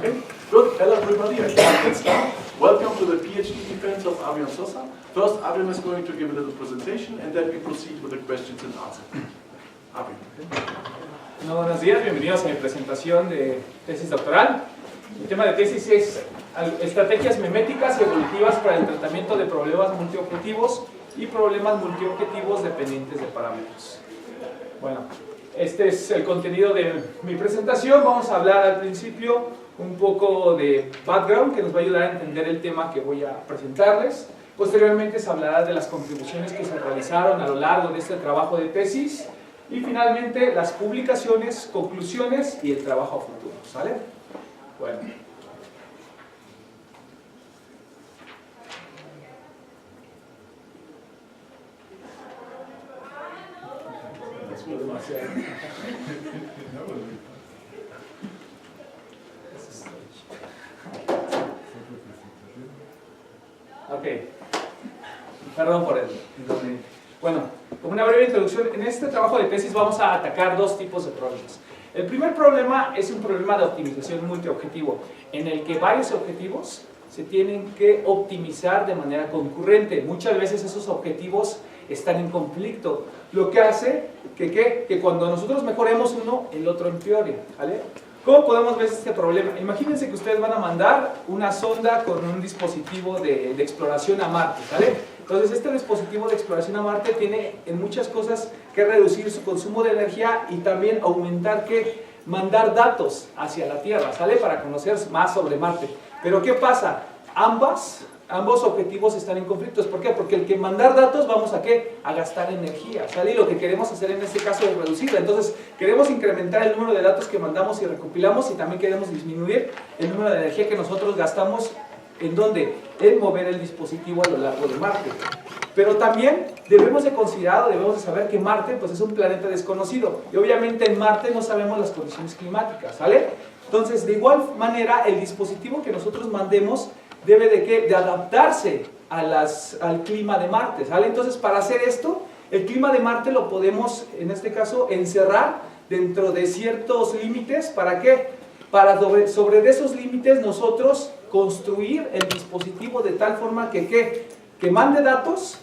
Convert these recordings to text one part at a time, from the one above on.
Okay, good. Hello everybody, I think let's start. Welcome to the PhD defense of Adrian Sosa. First, Adrian is going to give a little presentation and then we proceed with the questions and answers. Adrian. Bueno, buenos días, bienvenidos a mi presentación de tesis doctoral. El tema de tesis es estrategias meméticas y evolutivas para el tratamiento de problemas multiobjetivos y problemas multiobjetivos dependientes de parámetros. Bueno, este es el contenido de mi presentación. Vamos a hablar al principio un poco de background que nos va a ayudar a entender el tema que voy a presentarles. Posteriormente se hablará de las contribuciones que se realizaron a lo largo de este trabajo de tesis y finalmente las publicaciones, conclusiones y el trabajo a futuro, ¿sale? Bueno. Ok, perdón por el inconveniente. Bueno, como una breve introducción, en este trabajo de tesis vamos a atacar dos tipos de problemas. El primer problema es un problema de optimización multiobjetivo, en el que varios objetivos se tienen que optimizar de manera concurrente. Muchas veces esos objetivos están en conflicto, lo que hace que cuando nosotros mejoremos uno, el otro empeore, ¿vale? ¿Cómo podemos ver este problema? Imagínense que ustedes van a mandar una sonda con un dispositivo de exploración a Marte, ¿vale? Entonces este dispositivo de exploración a Marte tiene en muchas cosas que reducir su consumo de energía y también aumentar mandar datos hacia la Tierra, ¿sale? Para conocer más sobre Marte. Pero ¿qué pasa? Ambos objetivos están en conflictos. ¿Por qué? Porque el que mandar datos vamos a ¿qué? A gastar energía, ¿sale? Y lo que queremos hacer en este caso es reducirla. Entonces queremos incrementar el número de datos que mandamos y recopilamos y también queremos disminuir el número de energía que nosotros gastamos. ¿En dónde? En mover el dispositivo a lo largo de Marte. Pero también debemos de considerar, debemos de saber que Marte pues, es un planeta desconocido. Y obviamente en Marte no sabemos las condiciones climáticas, ¿sale? Entonces, de igual manera, el dispositivo que nosotros mandemos debe de adaptarse al clima de Marte, ¿sale? Entonces, para hacer esto, el clima de Marte lo podemos, en este caso, encerrar dentro de ciertos límites. ¿Para qué? Para sobre esos límites nosotros construir el dispositivo de tal forma que mande datos,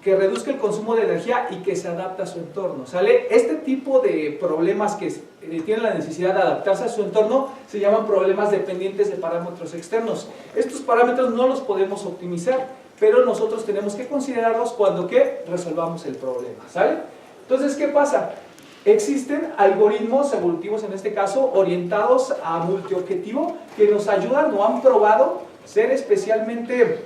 que reduzca el consumo de energía y que se adapte a su entorno, ¿sale? Este tipo de problemas que tienen la necesidad de adaptarse a su entorno se llaman problemas dependientes de parámetros externos. Estos parámetros no los podemos optimizar, pero nosotros tenemos que considerarlos cuando resolvamos el problema, ¿sale? Entonces, ¿qué pasa? Existen algoritmos evolutivos, en este caso, orientados a multiobjetivo, que nos ayudan o han probado ser especialmente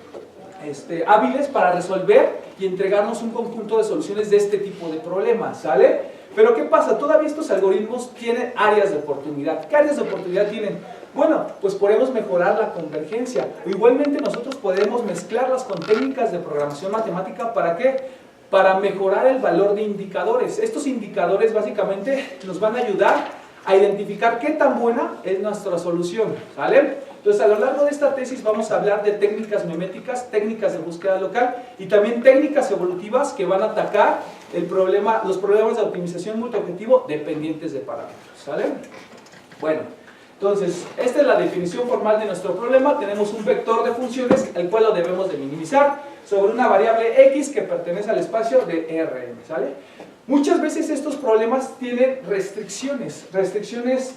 hábiles para resolver y entregarnos un conjunto de soluciones de este tipo de problemas, ¿sale? Pero ¿qué pasa? Todavía estos algoritmos tienen áreas de oportunidad. ¿Qué áreas de oportunidad tienen? Bueno, pues podemos mejorar la convergencia. O igualmente nosotros podemos mezclarlas con técnicas de programación matemática. ¿Para qué? Para mejorar el valor de indicadores. Estos indicadores básicamente nos van a ayudar a identificar qué tan buena es nuestra solución, ¿vale? Entonces, a lo largo de esta tesis vamos a hablar de técnicas meméticas, técnicas de búsqueda local y también técnicas evolutivas que van a atacar los problemas de optimización multiobjetivo dependientes de parámetros, ¿sale? Bueno, entonces, esta es la definición formal de nuestro problema. Tenemos un vector de funciones, el cual lo debemos de minimizar sobre una variable x que pertenece al espacio de Rn, ¿sale? Muchas veces estos problemas tienen restricciones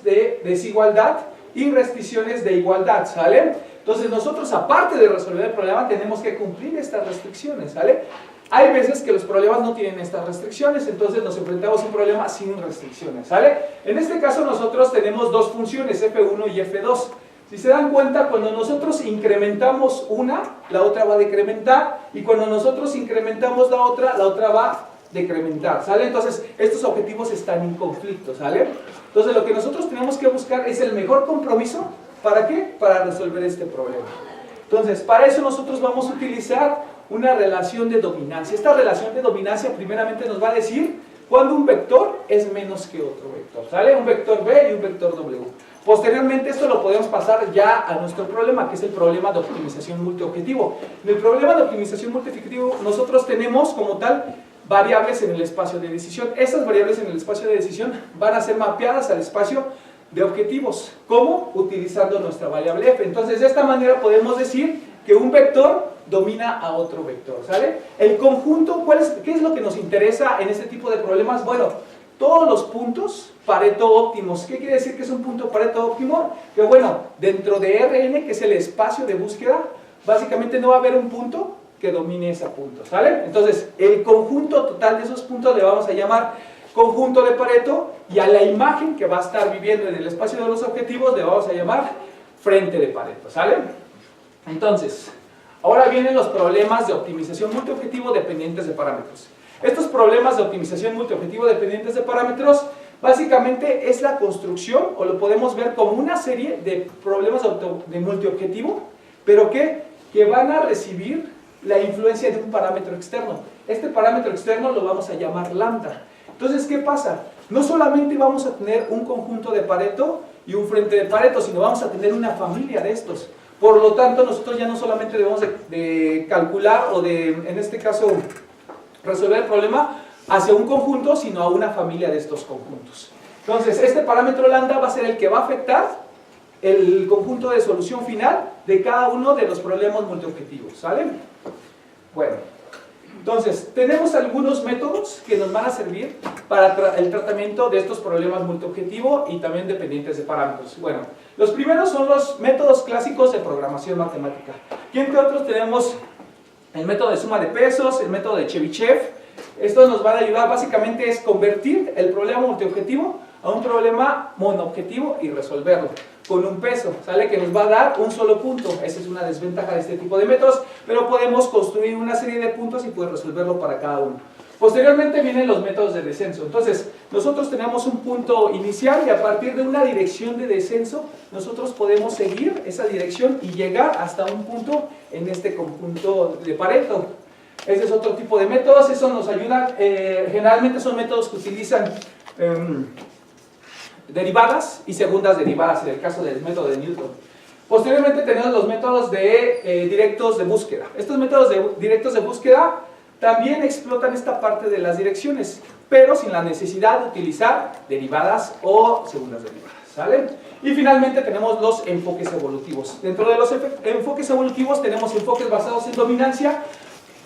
de desigualdad y restricciones de igualdad, ¿sale? Entonces nosotros, aparte de resolver el problema, tenemos que cumplir estas restricciones, ¿sale? Hay veces que los problemas no tienen estas restricciones, entonces nos enfrentamos a un problema sin restricciones, ¿sale? En este caso nosotros tenemos dos funciones, f1 y f2. Si se dan cuenta, cuando nosotros incrementamos una, la otra va a decrementar, y cuando nosotros incrementamos la otra va a decrementar, ¿sale? Entonces, estos objetivos están en conflicto, ¿sale? Entonces, lo que nosotros tenemos que buscar es el mejor compromiso, ¿para qué? Para resolver este problema. Entonces, para eso nosotros vamos a utilizar una relación de dominancia. Esta relación de dominancia primeramente nos va a decir cuando un vector es menos que otro vector, ¿sale? Un vector B y un vector W. Posteriormente esto lo podemos pasar ya a nuestro problema, que es el problema de optimización multiobjetivo. En el problema de optimización multiobjetivo nosotros tenemos como tal variables en el espacio de decisión. Estas variables en el espacio de decisión van a ser mapeadas al espacio de objetivos. ¿Cómo? Utilizando nuestra variable f. Entonces, de esta manera podemos decir que un vector domina a otro vector, ¿sale? El conjunto, ¿qué es lo que nos interesa en este tipo de problemas? Bueno, todos los puntos Pareto óptimos. ¿Qué quiere decir que es un punto Pareto óptimo? Que bueno, dentro de Rn, que es el espacio de búsqueda, básicamente no va a haber un punto que domine ese punto, ¿sale? Entonces, el conjunto total de esos puntos le vamos a llamar conjunto de Pareto, y a la imagen que va a estar viviendo en el espacio de los objetivos le vamos a llamar frente de Pareto, ¿sale? Entonces, ahora vienen los problemas de optimización multiobjetivo dependientes de parámetros. Estos problemas de optimización multiobjetivo dependientes de parámetros básicamente es la construcción, o lo podemos ver como una serie de problemas de multiobjetivo, pero que van a recibir la influencia de un parámetro externo. Este parámetro externo lo vamos a llamar lambda. Entonces, ¿qué pasa? No solamente vamos a tener un conjunto de Pareto y un frente de Pareto, sino vamos a tener una familia de estos. Por lo tanto, nosotros ya no solamente debemos de calcular o de, en este caso, resolver el problema hacia un conjunto, sino a una familia de estos conjuntos. Entonces, este parámetro lambda va a ser el que va a afectar el conjunto de solución final de cada uno de los problemas multiobjetivos, ¿sale? Bueno, entonces, tenemos algunos métodos que nos van a servir para el tratamiento de estos problemas multiobjetivo y también dependientes de parámetros. Bueno, los primeros son los métodos clásicos de programación matemática. Y entre otros tenemos el método de suma de pesos, el método de Chebyshev. Estos nos van a ayudar, básicamente es convertir el problema multiobjetivo a un problema monoobjetivo y resolverlo con un peso, ¿sale? Que nos va a dar un solo punto. Esa es una desventaja de este tipo de métodos, pero podemos construir una serie de puntos y poder resolverlo para cada uno. Posteriormente vienen los métodos de descenso. Entonces, nosotros tenemos un punto inicial y a partir de una dirección de descenso, nosotros podemos seguir esa dirección y llegar hasta un punto en este conjunto de Pareto. Ese es otro tipo de métodos. Eso nos ayuda, generalmente son métodos que utilizan derivadas y segundas derivadas, en el caso del método de Newton. Posteriormente tenemos los métodos de directos de búsqueda. Estos métodos directos de búsqueda también explotan esta parte de las direcciones, pero sin la necesidad de utilizar derivadas o segundas derivadas, ¿sale? Y finalmente tenemos los enfoques evolutivos. Dentro de los enfoques evolutivos tenemos enfoques basados en dominancia,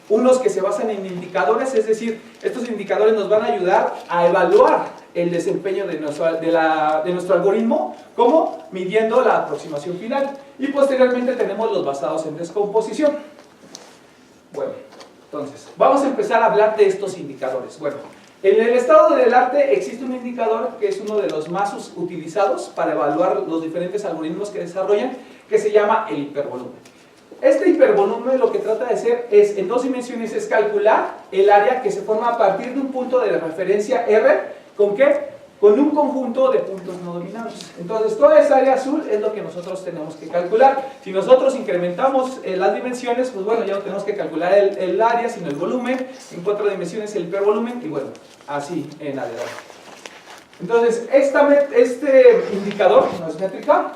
unos que se basan en indicadores, es decir, estos indicadores nos van a ayudar a evaluar el desempeño de nuestro algoritmo, como midiendo la aproximación final. Y posteriormente tenemos los basados en descomposición. Bueno, entonces, vamos a empezar a hablar de estos indicadores. Bueno, en el estado del arte existe un indicador que es uno de los más utilizados para evaluar los diferentes algoritmos que desarrollan, que se llama el hipervolumen. Este hipervolumen lo que trata de hacer es, en dos dimensiones, es calcular el área que se forma a partir de un punto de referencia R, ¿con qué? Con un conjunto de puntos no dominados. Entonces, toda esa área azul es lo que nosotros tenemos que calcular. Si nosotros incrementamos las dimensiones, pues bueno, ya no tenemos que calcular el área, sino el volumen. En 4 dimensiones el hipervolumen, y bueno, así en adelante. Entonces, este indicador, no es métrica,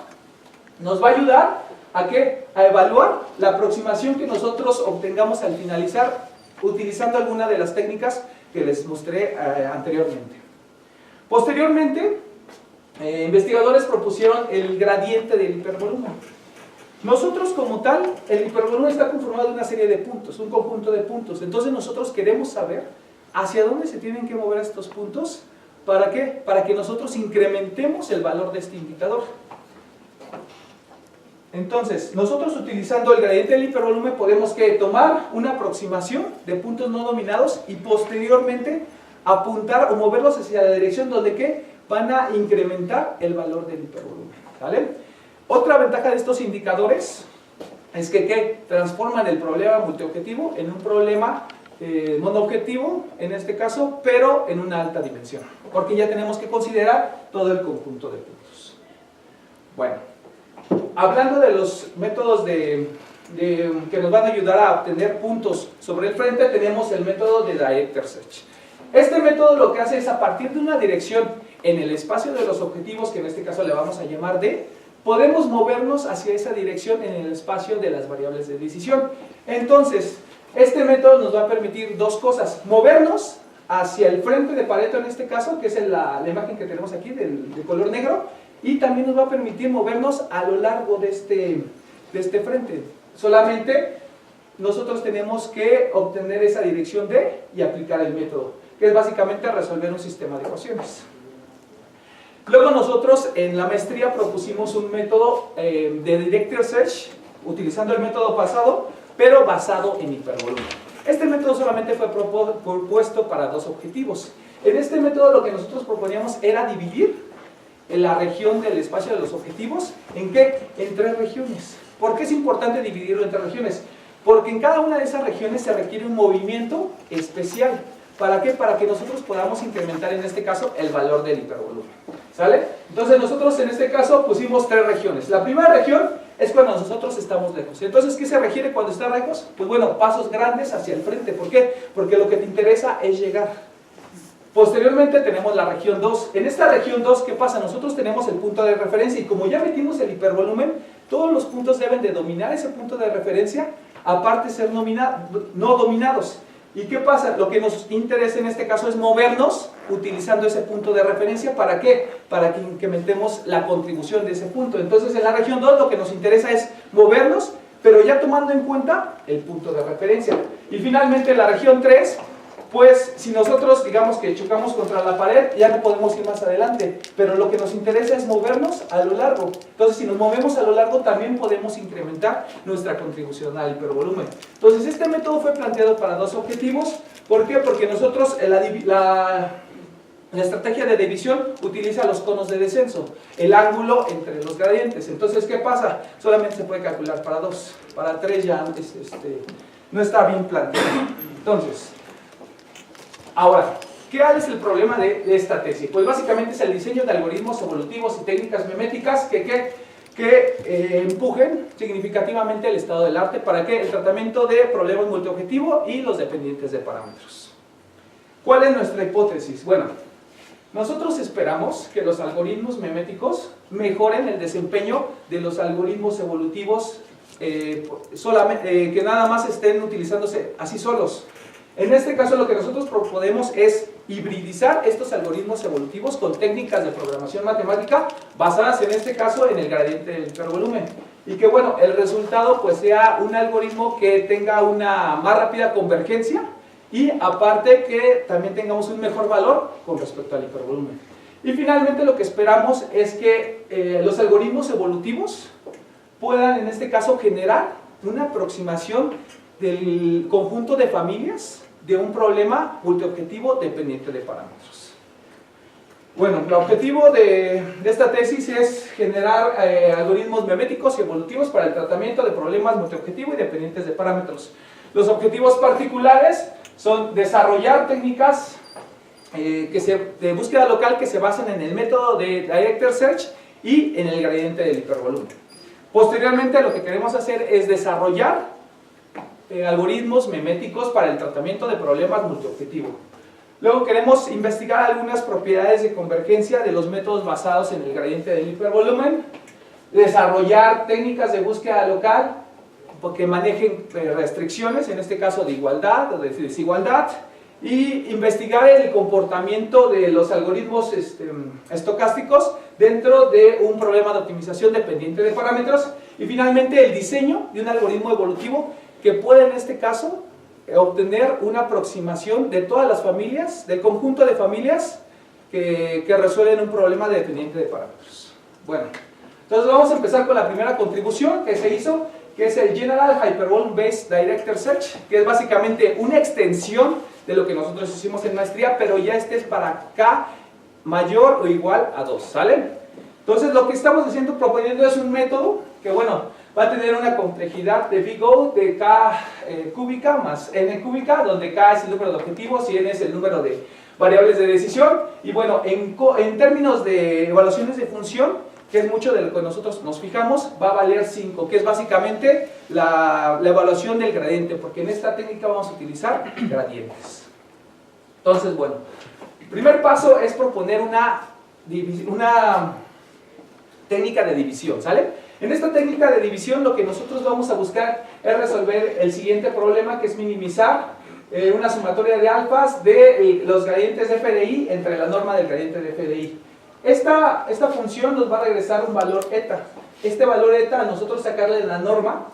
nos va a ayudar ¿a qué? A evaluar la aproximación que nosotros obtengamos al finalizar utilizando alguna de las técnicas que les mostré anteriormente. Posteriormente, investigadores propusieron el gradiente del hipervolumen. Nosotros como tal, el hipervolumen está conformado de una serie de puntos, un conjunto de puntos. Entonces nosotros queremos saber hacia dónde se tienen que mover estos puntos. ¿Para qué? Para que nosotros incrementemos el valor de este indicador. Entonces, nosotros utilizando el gradiente del hipervolumen podemos tomar una aproximación de puntos no dominados y posteriormente apuntar o moverlos hacia la dirección donde van a incrementar el valor del hipervolumen, ¿vale? Otra ventaja de estos indicadores es que transforman el problema multiobjetivo en un problema monoobjetivo, en este caso, pero en una alta dimensión, porque ya tenemos que considerar todo el conjunto de puntos. Bueno, hablando de los métodos que nos van a ayudar a obtener puntos sobre el frente, tenemos el método de Directed Search. Este método lo que hace es, a partir de una dirección en el espacio de los objetivos, que en este caso le vamos a llamar D, podemos movernos hacia esa dirección en el espacio de las variables de decisión. Entonces, este método nos va a permitir dos cosas: movernos hacia el frente de Pareto en este caso, que es la imagen que tenemos aquí de color negro, y también nos va a permitir movernos a lo largo de este frente. Solamente nosotros tenemos que obtener esa dirección D y aplicar el método, que es básicamente resolver un sistema de ecuaciones. Luego nosotros en la maestría propusimos un método de Directed Search, utilizando el método pasado, pero basado en hipervolumen. Este método solamente fue propuesto para dos objetivos. En este método lo que nosotros proponíamos era dividir la región del espacio de los objetivos, ¿en qué? En 3 regiones. ¿Por qué es importante dividirlo en 3 regiones? Porque en cada una de esas regiones se requiere un movimiento especial. ¿Para qué? Para que nosotros podamos incrementar en este caso el valor del hipervolumen. ¿Sale? Entonces nosotros en este caso pusimos 3 regiones. La primera región es cuando nosotros estamos lejos. Entonces, ¿qué se requiere cuando está lejos? Pues bueno, pasos grandes hacia el frente. ¿Por qué? Porque lo que te interesa es llegar. Posteriormente tenemos la región 2. En esta región 2, ¿qué pasa? Nosotros tenemos el punto de referencia y como ya metimos el hipervolumen, todos los puntos deben de dominar ese punto de referencia, aparte de ser no dominados. ¿Y qué pasa? Lo que nos interesa en este caso es movernos utilizando ese punto de referencia. ¿Para qué? Para que incrementemos la contribución de ese punto. Entonces en la región 2 lo que nos interesa es movernos, pero ya tomando en cuenta el punto de referencia. Y finalmente en la región 3, pues si nosotros digamos que chocamos contra la pared, ya no podemos ir más adelante, pero lo que nos interesa es movernos a lo largo. Entonces si nos movemos a lo largo también podemos incrementar nuestra contribución al hipervolumen. Entonces este método fue planteado para dos objetivos. ¿Por qué? Porque nosotros la estrategia de división utiliza los conos de descenso, el ángulo entre los gradientes. Entonces ¿qué pasa? Solamente se puede calcular para 2, para 3 ya no está bien planteado. Entonces, ahora, ¿qué es el problema de esta tesis? Pues básicamente es el diseño de algoritmos evolutivos y técnicas meméticas que empujen significativamente el estado del arte. ¿Para qué? El tratamiento de problemas multiobjetivo y los dependientes de parámetros. ¿Cuál es nuestra hipótesis? Bueno, nosotros esperamos que los algoritmos meméticos mejoren el desempeño de los algoritmos evolutivos que nada más estén utilizándose así solos. En este caso lo que nosotros proponemos es hibridizar estos algoritmos evolutivos con técnicas de programación matemática basadas en este caso en el gradiente del hipervolumen. Y que bueno, el resultado pues sea un algoritmo que tenga una más rápida convergencia y aparte que también tengamos un mejor valor con respecto al hipervolumen. Y finalmente lo que esperamos es que los algoritmos evolutivos puedan en este caso generar una aproximación del conjunto de familias de un problema multiobjetivo dependiente de parámetros. Bueno, el objetivo de esta tesis es generar algoritmos meméticos y evolutivos para el tratamiento de problemas multiobjetivo y dependientes de parámetros. Los objetivos particulares son desarrollar técnicas de búsqueda local que se basen en el método de Directed Search y en el gradiente del hipervolumen. Posteriormente lo que queremos hacer es desarrollar algoritmos meméticos para el tratamiento de problemas multiobjetivo. Luego queremos investigar algunas propiedades de convergencia de los métodos basados en el gradiente del hipervolumen, desarrollar técnicas de búsqueda local que manejen restricciones, en este caso de igualdad o de desigualdad, y investigar el comportamiento de los algoritmos estocásticos dentro de un problema de optimización dependiente de parámetros, y finalmente el diseño de un algoritmo evolutivo que pueda en este caso obtener una aproximación de todas las familias, del conjunto de familias que resuelven un problema dependiente de parámetros. Bueno, entonces vamos a empezar con la primera contribución que se hizo, que es el General Hypervolume Based Directed Search, que es básicamente una extensión de lo que nosotros hicimos en maestría, pero ya este es para K mayor o igual a 2, ¿sale? Entonces lo que estamos proponiendo es un método que, bueno, va a tener una complejidad de big O de K cúbica más N cúbica, donde K es el número de objetivos y N es el número de variables de decisión. Y bueno, en términos de evaluaciones de función, que es mucho de lo que nosotros nos fijamos, va a valer 5, que es básicamente la evaluación del gradiente, porque en esta técnica vamos a utilizar gradientes. Entonces, bueno, el primer paso es proponer una técnica de división, ¿sale? En esta técnica de división lo que nosotros vamos a buscar es resolver el siguiente problema, que es minimizar una sumatoria de alfas de los gradientes de f de i entre la norma del gradiente de f de i. esta función nos va a regresar un valor eta. Este valor eta, a nosotros sacarle la norma,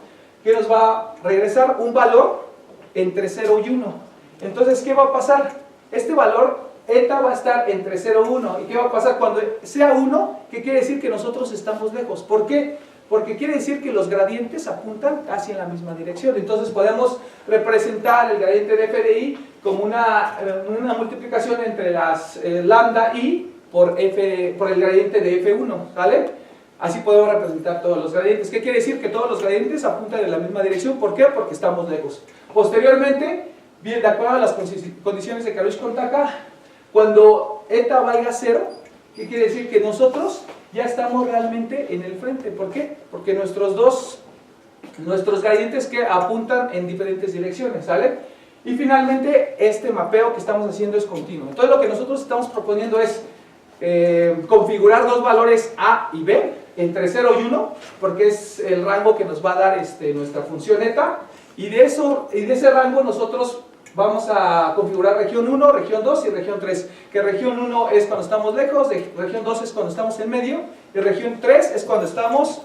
que nos va a regresar un valor entre 0 y 1. Entonces, ¿qué va a pasar? Este valor eta va a estar entre 0 y 1. ¿Y qué va a pasar cuando sea 1? ¿Qué quiere decir? Que nosotros estamos lejos. ¿Por qué? Porque quiere decir que los gradientes apuntan casi en la misma dirección. Entonces podemos representar el gradiente de f de i como una multiplicación entre las lambda i por el gradiente de f1, ¿vale? Así podemos representar todos los gradientes. ¿Qué quiere decir? Que todos los gradientes apuntan en la misma dirección. ¿Por qué? Porque estamos lejos. Posteriormente, bien, de acuerdo a las condiciones de Karush-Kontaka, cuando eta valga 0, ¿qué quiere decir? Que nosotros ya estamos realmente en el frente. ¿Por qué? Porque nuestros gradientes que apuntan en diferentes direcciones, ¿sale? Y finalmente, este mapeo que estamos haciendo es continuo. Entonces lo que nosotros estamos proponiendo es configurar dos valores A y B entre 0 y 1, porque es el rango que nos va a dar nuestra función eta, y de ese rango nosotros vamos a configurar región 1, región 2 y región 3, que región 1 es cuando estamos lejos, región 2 es cuando estamos en medio, y región 3 es cuando estamos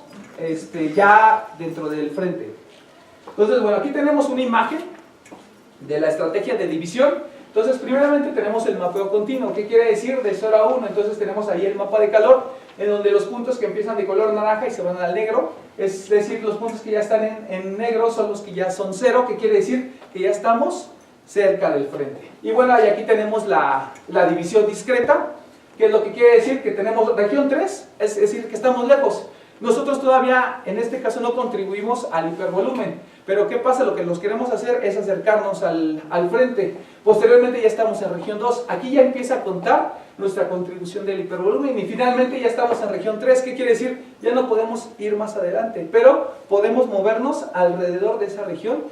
ya dentro del frente. Entonces, bueno, aquí tenemos una imagen de la estrategia de división. Entonces, primeramente tenemos el mapeo continuo. ¿Qué quiere decir? De 0 a 1. Entonces tenemos ahí el mapa de calor, en donde los puntos que empiezan de color naranja y se van al negro, es decir, los puntos que ya están en negro son los que ya son 0, que quiere decir que ya estamos cerca del frente. Y bueno, y aquí tenemos la división discreta, que es lo que quiere decir que tenemos región 3, es decir, que estamos lejos. Nosotros todavía, en este caso, no contribuimos al hipervolumen, pero ¿qué pasa? Lo que nos queremos hacer es acercarnos al frente. Posteriormente ya estamos en región 2, aquí ya empieza a contar nuestra contribución del hipervolumen, y finalmente ya estamos en región 3, ¿qué quiere decir? Ya no podemos ir más adelante, pero podemos movernos alrededor de esa región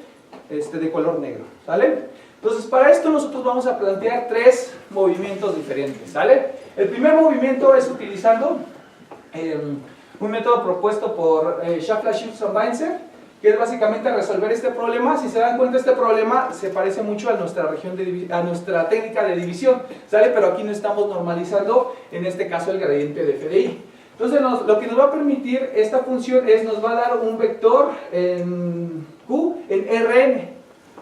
de color negro, ¿sale? Entonces, para esto nosotros vamos a plantear tres movimientos diferentes, ¿sale? El primer movimiento es utilizando un método propuesto por Schaffer, Schultz y Weinzer, que es básicamente resolver este problema. Si se dan cuenta, este problema se parece mucho a nuestra técnica de división, ¿sale? Pero aquí no estamos normalizando, en este caso, el gradiente de f de i. Entonces, lo que nos va a permitir esta función nos va a dar un vector en Q en Rn.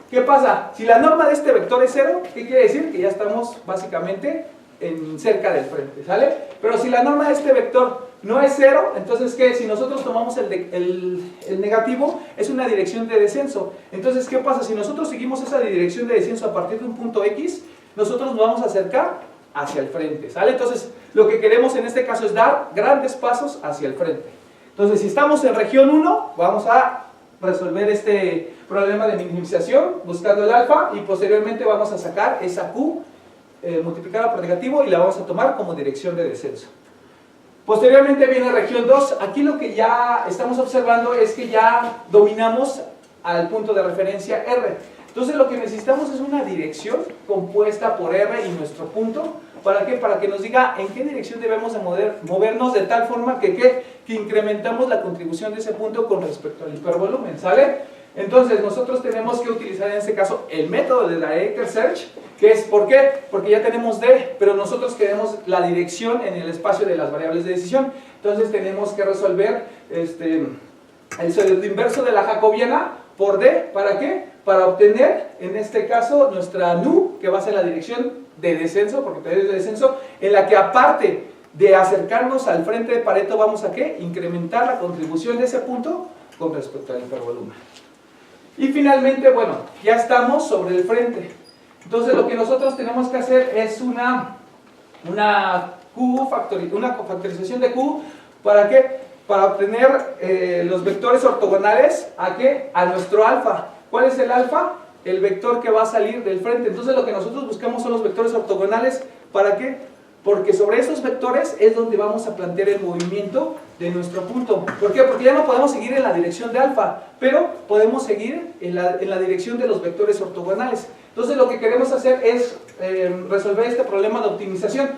¿Qué pasa? Si la norma de este vector es 0, ¿qué quiere decir? Que ya estamos básicamente cerca del frente, ¿sale? Pero si la norma de este vector no es 0, entonces ¿qué? Si nosotros tomamos el negativo, es una dirección de descenso. Entonces, ¿qué pasa? Si nosotros seguimos esa dirección de descenso a partir de un punto X, nosotros nos vamos a acercar hacia el frente, ¿sale? Entonces, lo que queremos en este caso es dar grandes pasos hacia el frente. Entonces, si estamos en región 1, vamos a resolver este problema de minimización buscando el alfa, y posteriormente vamos a sacar esa Q multiplicada por negativo y la vamos a tomar como dirección de descenso. Posteriormente viene región 2. Aquí lo que ya estamos observando es que ya dominamos al punto de referencia R. Entonces lo que necesitamos es una dirección compuesta por R y nuestro punto. ¿Para qué? Para que nos diga en qué dirección debemos de movernos, de tal forma que incrementamos la contribución de ese punto con respecto al hipervolumen, ¿sale? Entonces nosotros tenemos que utilizar en este caso el método de Directed Search, que es, ¿por qué? Porque ya tenemos D, pero nosotros queremos la dirección en el espacio de las variables de decisión. Entonces tenemos que resolver el pseudo inverso de la jacobiana por D. ¿Para qué? Para obtener, en este caso, nuestra nu, que va a ser la dirección de descenso, porque es de descenso, en la que aparte de acercarnos al frente de Pareto, vamos a ¿qué? Incrementar la contribución de ese punto con respecto al hipervolumen. Y finalmente, bueno, ya estamos sobre el frente. Entonces lo que nosotros tenemos que hacer es una factorización de Q. ¿Para qué? Para obtener los vectores ortogonales ¿a qué? A nuestro alfa. ¿Cuál es el alfa? El vector que va a salir del frente. Entonces lo que nosotros buscamos son los vectores ortogonales. ¿Para qué? Porque sobre esos vectores es donde vamos a plantear el movimiento de nuestro punto. ¿Por qué? Porque ya no podemos seguir en la dirección de alfa, pero podemos seguir en la dirección de los vectores ortogonales. Entonces lo que queremos hacer es resolver este problema de optimización,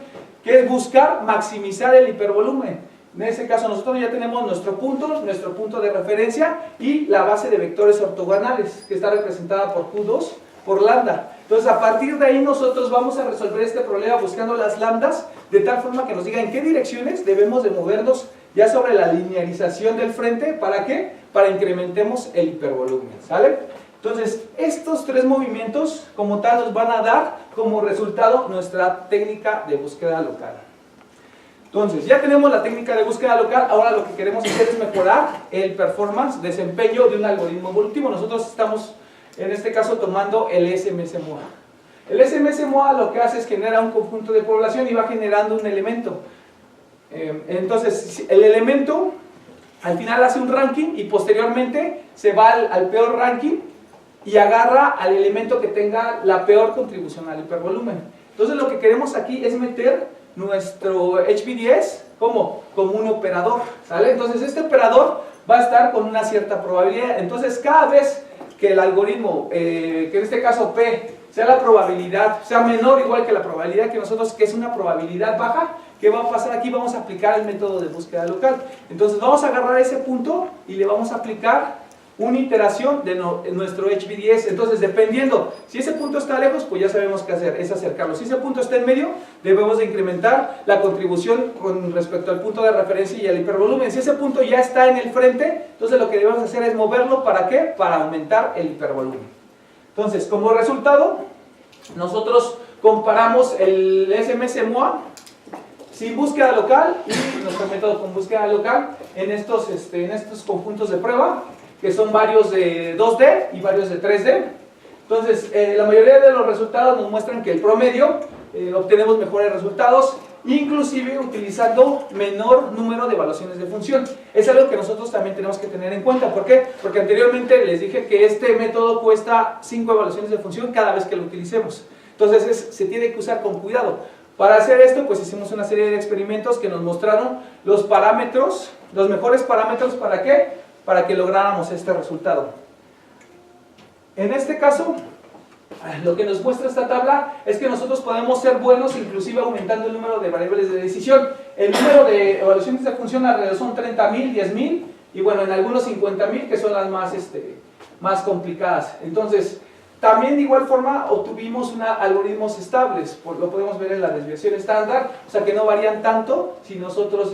que es buscar maximizar el hipervolumen. En este caso nosotros ya tenemos nuestro punto de referencia y la base de vectores ortogonales, que está representada por Q2 por lambda. Entonces, a partir de ahí nosotros vamos a resolver este problema buscando las lambdas, de tal forma que nos diga en qué direcciones debemos de movernos ya sobre la linearización del frente. ¿Para qué? Para incrementemos el hipervolumen, ¿sale? Entonces, estos tres movimientos como tal nos van a dar como resultado nuestra técnica de búsqueda local. Entonces, ya tenemos la técnica de búsqueda local, ahora lo que queremos hacer es mejorar el performance, desempeño de un algoritmo evolutivo. Nosotros estamos, en este caso, tomando el SMS-MOA. El SMS-MOA lo que hace es generar un conjunto de población y va generando un elemento. Entonces, el elemento al final hace un ranking y posteriormente se va al peor ranking y agarra al elemento que tenga la peor contribución al hipervolumen. Entonces, lo que queremos aquí es meter nuestro HBDS como un operador, ¿sale? Entonces este operador va a estar con una cierta probabilidad. Entonces cada vez que el algoritmo, que en este caso P, sea la probabilidad, sea menor o igual que la probabilidad que nosotros, que es una probabilidad baja, ¿qué va a pasar aquí? Vamos a aplicar el método de búsqueda local. Entonces vamos a agarrar ese punto y le vamos a aplicar una iteración de nuestro HBDS. Entonces, dependiendo, si ese punto está lejos, pues ya sabemos qué hacer, es acercarlo. Si ese punto está en medio, debemos de incrementar la contribución con respecto al punto de referencia y al hipervolumen. Si ese punto ya está en el frente, entonces lo que debemos hacer es moverlo, ¿para qué? Para aumentar el hipervolumen. Entonces, como resultado, nosotros comparamos el SMS-MOA sin búsqueda local y nuestro método con búsqueda local en estos conjuntos de prueba, que son varios de 2D y varios de 3D. Entonces, la mayoría de los resultados nos muestran que el promedio obtenemos mejores resultados, inclusive utilizando menor número de evaluaciones de función. Es algo que nosotros también tenemos que tener en cuenta. ¿Por qué? Porque anteriormente les dije que este método cuesta 5 evaluaciones de función cada vez que lo utilicemos. Entonces, se tiene que usar con cuidado. Para hacer esto, pues hicimos una serie de experimentos que nos mostraron los parámetros, los mejores parámetros, ¿para qué? Para que lográramos este resultado. En este caso, lo que nos muestra esta tabla es que nosotros podemos ser buenos inclusive aumentando el número de variables de decisión. El número de evaluaciones de función alrededor son 30.000, 10.000 y bueno, en algunos 50.000, que son las más complicadas. Entonces, también de igual forma obtuvimos algoritmos estables, lo podemos ver en la desviación estándar, o sea que no varían tanto si nosotros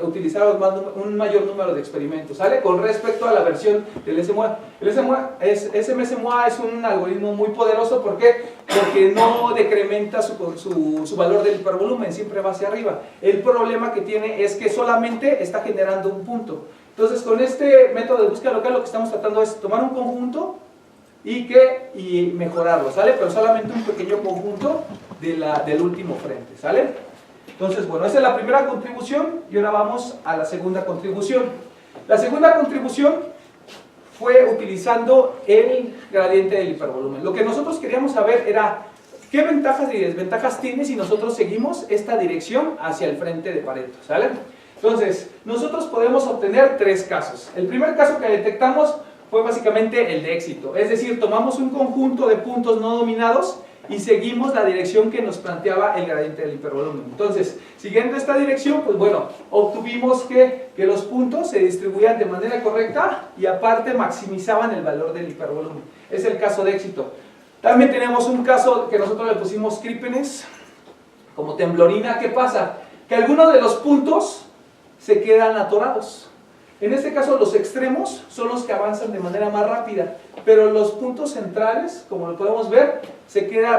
utilizamos un mayor número de experimentos, ¿sale? Con respecto a la versión del SMOA. El SMS-MOA es un algoritmo muy poderoso, ¿por qué? Porque no decrementa su valor del hipervolumen, siempre va hacia arriba. El problema que tiene es que solamente está generando un punto. Entonces, con este método de búsqueda local lo que estamos tratando es tomar un conjunto y mejorarlo, ¿sale? Pero solamente un pequeño conjunto del último frente, ¿sale? Entonces, bueno, esa es la primera contribución y ahora vamos a la segunda contribución. La segunda contribución fue utilizando el gradiente del hipervolumen. Lo que nosotros queríamos saber era qué ventajas y desventajas tiene si nosotros seguimos esta dirección hacia el frente de Pareto, ¿sale? Entonces, nosotros podemos obtener 3 casos. El primer caso que detectamos fue básicamente el de éxito, es decir, tomamos un conjunto de puntos no dominados y seguimos la dirección que nos planteaba el gradiente del hipervolumen. Entonces, siguiendo esta dirección, pues bueno, obtuvimos que los puntos se distribuían de manera correcta y aparte maximizaban el valor del hipervolumen. Es el caso de éxito. También tenemos un caso que nosotros le pusimos crípenes, como temblorina. ¿Qué pasa? Que algunos de los puntos se quedan atorados. En este caso los extremos son los que avanzan de manera más rápida, pero los puntos centrales, como lo podemos ver,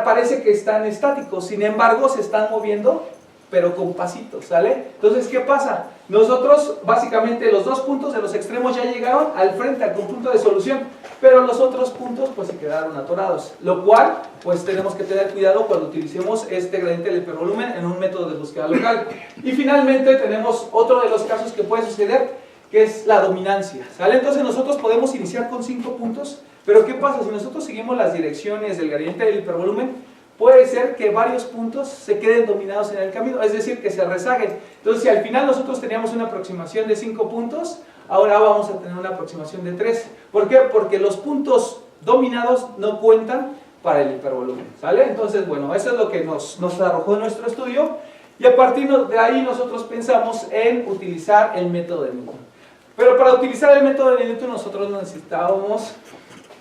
parece que están estáticos, sin embargo se están moviendo, pero con pasitos, ¿sale? Entonces, ¿qué pasa? Nosotros, básicamente, los 2 puntos de los extremos ya llegaron al frente, al conjunto de solución, pero los otros puntos, pues, se quedaron atorados, lo cual, pues, tenemos que tener cuidado cuando utilicemos este gradiente del hipervolumen en un método de búsqueda local. Y finalmente, tenemos otro de los casos que puede suceder, que es la dominancia, ¿sale? Entonces nosotros podemos iniciar con 5 puntos, pero ¿qué pasa? Si nosotros seguimos las direcciones del gradiente del hipervolumen, puede ser que varios puntos se queden dominados en el camino, es decir, que se rezaguen. Entonces, si al final nosotros teníamos una aproximación de 5 puntos, ahora vamos a tener una aproximación de 3. ¿Por qué? Porque los puntos dominados no cuentan para el hipervolumen, ¿sale? Entonces, bueno, eso es lo que nos arrojó nuestro estudio, y a partir de ahí nosotros pensamos en utilizar el método de Newton. Pero para utilizar el método de Newton nosotros necesitábamos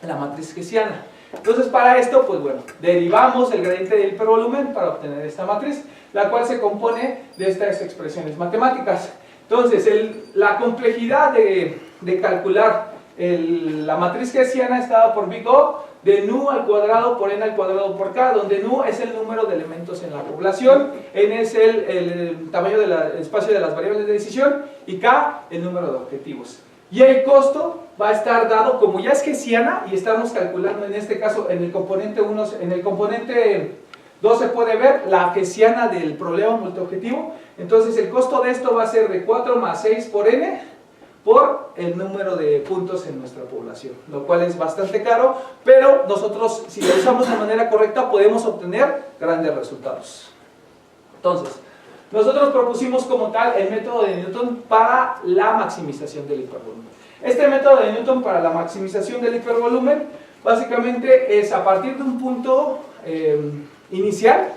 la matriz hessiana. Entonces para esto, pues bueno, derivamos el gradiente del hipervolumen para obtener esta matriz, la cual se compone de estas expresiones matemáticas. Entonces la complejidad de calcular la matriz hessiana está dada por big O de nu al cuadrado por n al cuadrado por k, donde nu es el número de elementos en la población, n es el tamaño del espacio de las variables de decisión y k el número de objetivos. Y el costo va a estar dado, como ya es hessiana y estamos calculando en este caso en el componente 1, en el componente 2 se puede ver la hessiana del problema multiobjetivo. Entonces el costo de esto va a ser de 4 más 6 por n por el número de puntos en nuestra población, lo cual es bastante caro, pero nosotros si lo usamos de manera correcta podemos obtener grandes resultados. Entonces, nosotros propusimos como tal el método de Newton para la maximización del hipervolumen. Este método de Newton para la maximización del hipervolumen básicamente es a partir de un punto inicial,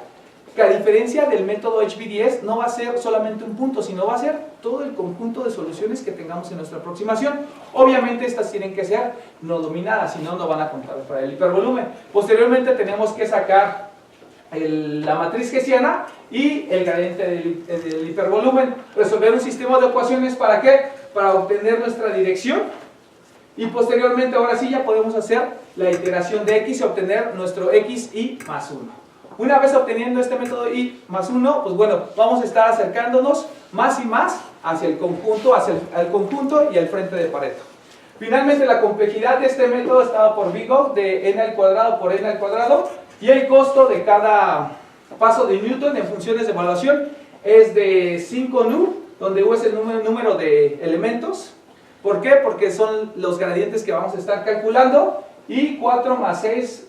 que a diferencia del método HB10 no va a ser solamente un punto, sino va a ser todo el conjunto de soluciones que tengamos en nuestra aproximación. Obviamente estas tienen que ser no dominadas, si no, no van a contar para el hipervolumen. Posteriormente tenemos que sacar la matriz hessiana y el gradiente del hipervolumen, resolver un sistema de ecuaciones, ¿para qué? Para obtener nuestra dirección, y posteriormente ahora sí ya podemos hacer la iteración de x y obtener nuestro x y más 1. Una vez obteniendo este método y más 1, pues bueno, vamos a estar acercándonos más y más hacia el conjunto, el conjunto y el frente de Pareto. Finalmente la complejidad de este método estaba por big O de n al cuadrado por n al cuadrado, y el costo de cada paso de Newton en funciones de evaluación es de 5 nu, donde U es el número de elementos. ¿Por qué? Porque son los gradientes que vamos a estar calculando, y 4 más 6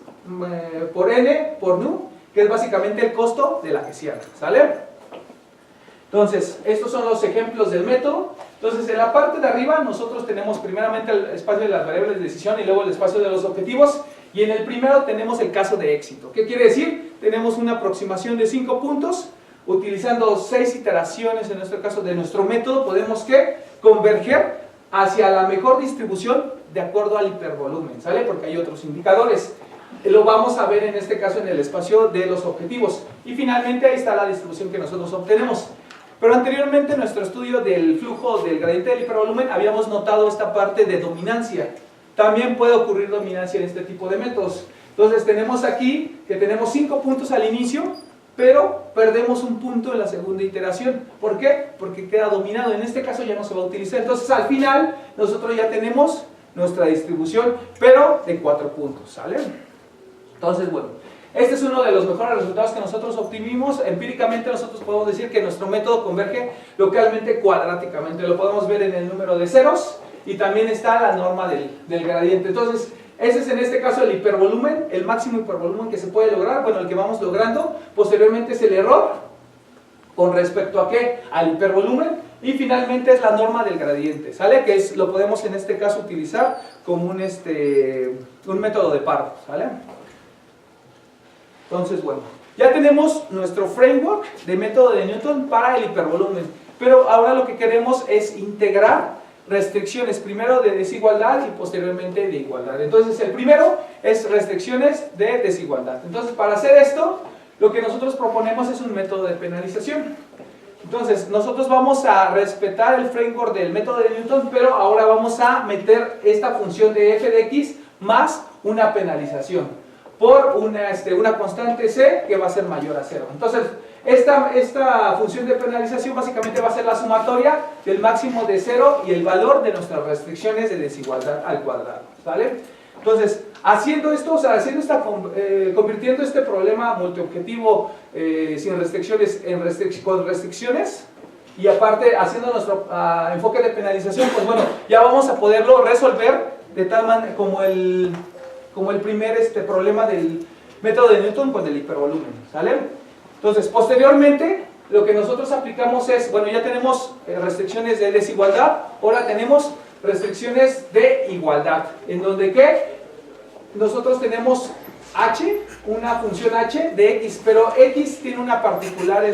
por n por nu, que es básicamente el costo de la hessiana, ¿sale? Entonces, estos son los ejemplos del método. Entonces, en la parte de arriba nosotros tenemos primeramente el espacio de las variables de decisión y luego el espacio de los objetivos, y en el primero tenemos el caso de éxito. ¿Qué quiere decir? Tenemos una aproximación de 5 puntos, utilizando 6 iteraciones, en nuestro caso de nuestro método, podemos converger hacia la mejor distribución de acuerdo al hipervolumen, ¿sale? Porque hay otros indicadores. Lo vamos a ver en este caso en el espacio de los objetivos. Y finalmente ahí está la distribución que nosotros obtenemos. Pero anteriormente en nuestro estudio del flujo del gradiente del hipervolumen habíamos notado esta parte de dominancia. También puede ocurrir dominancia en este tipo de métodos. Entonces tenemos aquí que tenemos 5 puntos al inicio, pero perdemos un punto en la segunda iteración. ¿Por qué? Porque queda dominado. En este caso ya no se va a utilizar. Entonces al final nosotros ya tenemos nuestra distribución, pero de 4 puntos, ¿sale? Entonces, bueno, este es uno de los mejores resultados que nosotros obtuvimos. Empíricamente nosotros podemos decir que nuestro método converge localmente cuadráticamente. Lo podemos ver en el número de ceros, y también está la norma del gradiente. Entonces, ese es en este caso el hipervolumen, el máximo hipervolumen que se puede lograr, bueno, el que vamos logrando. Posteriormente es el error, ¿con respecto a qué? Al hipervolumen. Y finalmente es la norma del gradiente, ¿sale? Que lo podemos en este caso utilizar como un método de Pardo, ¿sale? Entonces, bueno, ya tenemos nuestro framework de método de Newton para el hipervolumen, pero ahora lo que queremos es integrar restricciones, primero de desigualdad y posteriormente de igualdad. Entonces, el primero es restricciones de desigualdad. Entonces, para hacer esto, lo que nosotros proponemos es un método de penalización. Entonces, nosotros vamos a respetar el framework del método de Newton, pero ahora vamos a meter esta función de f de x más una penalización por una constante c que va a ser mayor a 0. Entonces, esta función de penalización básicamente va a ser la sumatoria del máximo de 0 y el valor de nuestras restricciones de desigualdad al cuadrado, ¿vale? Entonces, haciendo esto, o sea, convirtiendo este problema multiobjetivo sin restricciones con restricciones, y aparte haciendo nuestro enfoque de penalización, pues bueno, ya vamos a poderlo resolver de tal manera como el primer problema del método de Newton con el hipervolumen, ¿sale? Entonces, posteriormente, lo que nosotros aplicamos es, bueno, ya tenemos restricciones de desigualdad, ahora tenemos restricciones de igualdad, en donde nosotros tenemos h, una función h de x, pero x tiene una particular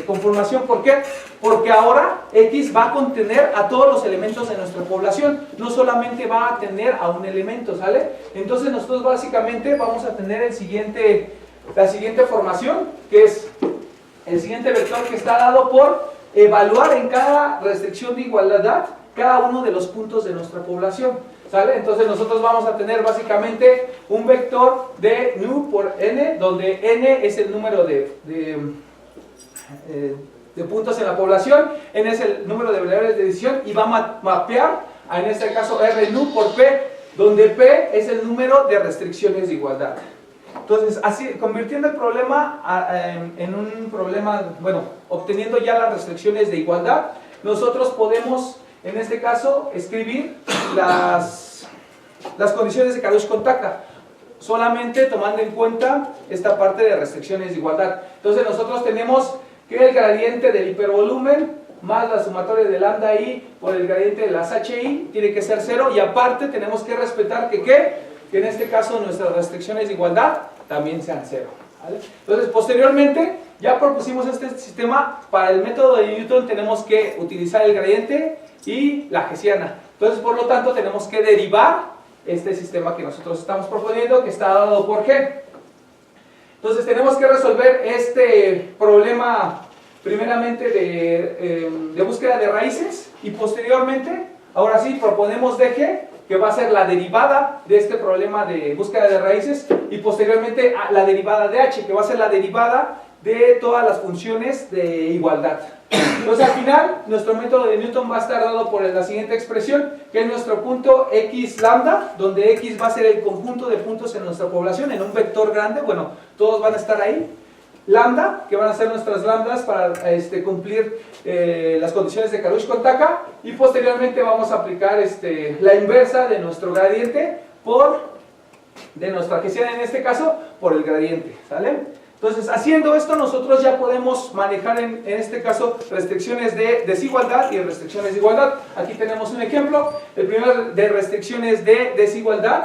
conformación. ¿Por qué? Porque ahora x va a contener a todos los elementos de nuestra población, no solamente va a tener a un elemento, ¿sale? Entonces nosotros básicamente vamos a tener la siguiente formación, que es el siguiente vector que está dado por evaluar en cada restricción de igualdad cada uno de los puntos de nuestra población, ¿sale? Entonces nosotros vamos a tener básicamente un vector de nu por n, donde n es el número de puntos en la población, n es el número de variables de decisión, y va a mapear, en este caso, r nu por p, donde p es el número de restricciones de igualdad. Entonces, así, convirtiendo el problema en un problema, bueno, obteniendo ya las restricciones de igualdad, nosotros podemos, en este caso, escribir las condiciones de Karush-Kontaka, solamente tomando en cuenta esta parte de restricciones de igualdad. Entonces nosotros tenemos que el gradiente del hipervolumen más la sumatoria de lambda i por el gradiente de las hi tiene que ser 0, y aparte tenemos que respetar que en este caso nuestras restricciones de igualdad también sean 0, ¿vale? Entonces posteriormente ya propusimos este sistema. Para el método de Newton tenemos que utilizar el gradiente y la hessiana. Entonces por lo tanto tenemos que derivar este sistema que nosotros estamos proponiendo, que está dado por G. Entonces tenemos que resolver este problema primeramente de búsqueda de raíces, y posteriormente, ahora sí, proponemos dg, que va a ser la derivada de este problema de búsqueda de raíces, y posteriormente la derivada de h, que va a ser la derivada de todas las funciones de igualdad. Entonces al final nuestro método de Newton va a estar dado por la siguiente expresión, que es nuestro punto x lambda, donde x va a ser el conjunto de puntos en nuestra población en un vector grande. Bueno, todos van a estar ahí. Lambda, que van a ser nuestras lambdas para cumplir las condiciones de Karush-Kontaka, y posteriormente vamos a aplicar la inversa de nuestro gradiente de nuestra hessiana, en este caso por el gradiente, ¿sale? Entonces, haciendo esto, nosotros ya podemos manejar en este caso restricciones de desigualdad y restricciones de igualdad. Aquí tenemos un ejemplo, el primero de restricciones de desigualdad.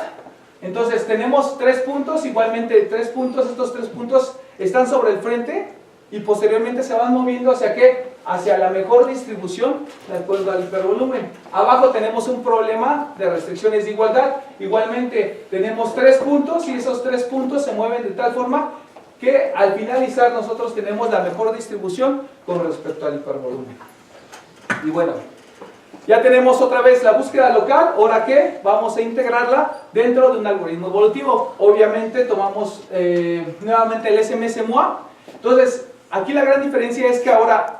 Entonces tenemos 3 puntos, igualmente 3 puntos, estos 3 puntos están sobre el frente y posteriormente se van moviendo hacia ¿qué? Hacia la mejor distribución de acuerdo al hipervolumen. Abajo tenemos un problema de restricciones de igualdad, igualmente tenemos 3 puntos y esos 3 puntos se mueven de tal forma que al finalizar nosotros tenemos la mejor distribución con respecto al hipervolumen. Y bueno, ya tenemos otra vez la búsqueda local. Ahora que vamos a integrarla dentro de un algoritmo evolutivo. Obviamente tomamos nuevamente el SMS-MOA. Entonces aquí la gran diferencia es que ahora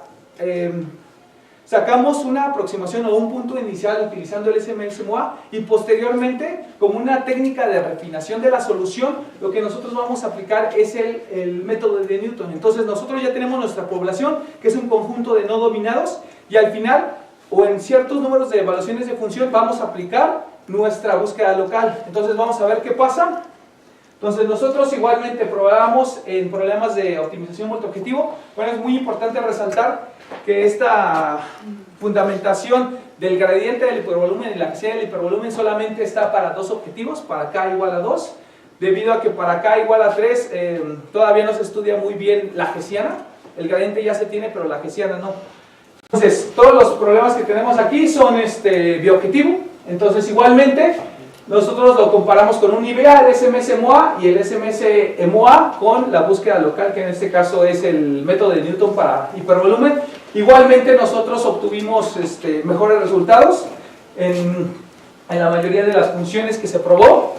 sacamos una aproximación o un punto inicial utilizando el SMS-MOA, y posteriormente, como una técnica de refinación de la solución, lo que nosotros vamos a aplicar es el método de Newton. Entonces nosotros ya tenemos nuestra población, que es un conjunto de no dominados, y al final, o en ciertos números de evaluaciones de función, vamos a aplicar nuestra búsqueda local. Entonces vamos a ver qué pasa. Entonces nosotros igualmente probamos en problemas de optimización multiobjetivo. Bueno, es muy importante resaltar que esta fundamentación del gradiente del hipervolumen y la hessiana del hipervolumen solamente está para 2 objetivos, para k igual a 2, debido a que para k igual a 3 todavía no se estudia muy bien la hessiana. El gradiente ya se tiene, pero la hessiana no. Entonces todos los problemas que tenemos aquí son biobjetivo. Entonces igualmente nosotros lo comparamos con un IBA, el SMS-MOA, y el SMS-MOA con la búsqueda local, que en este caso es el método de Newton para hipervolumen. Igualmente nosotros obtuvimos mejores resultados en la mayoría de las funciones que se probó.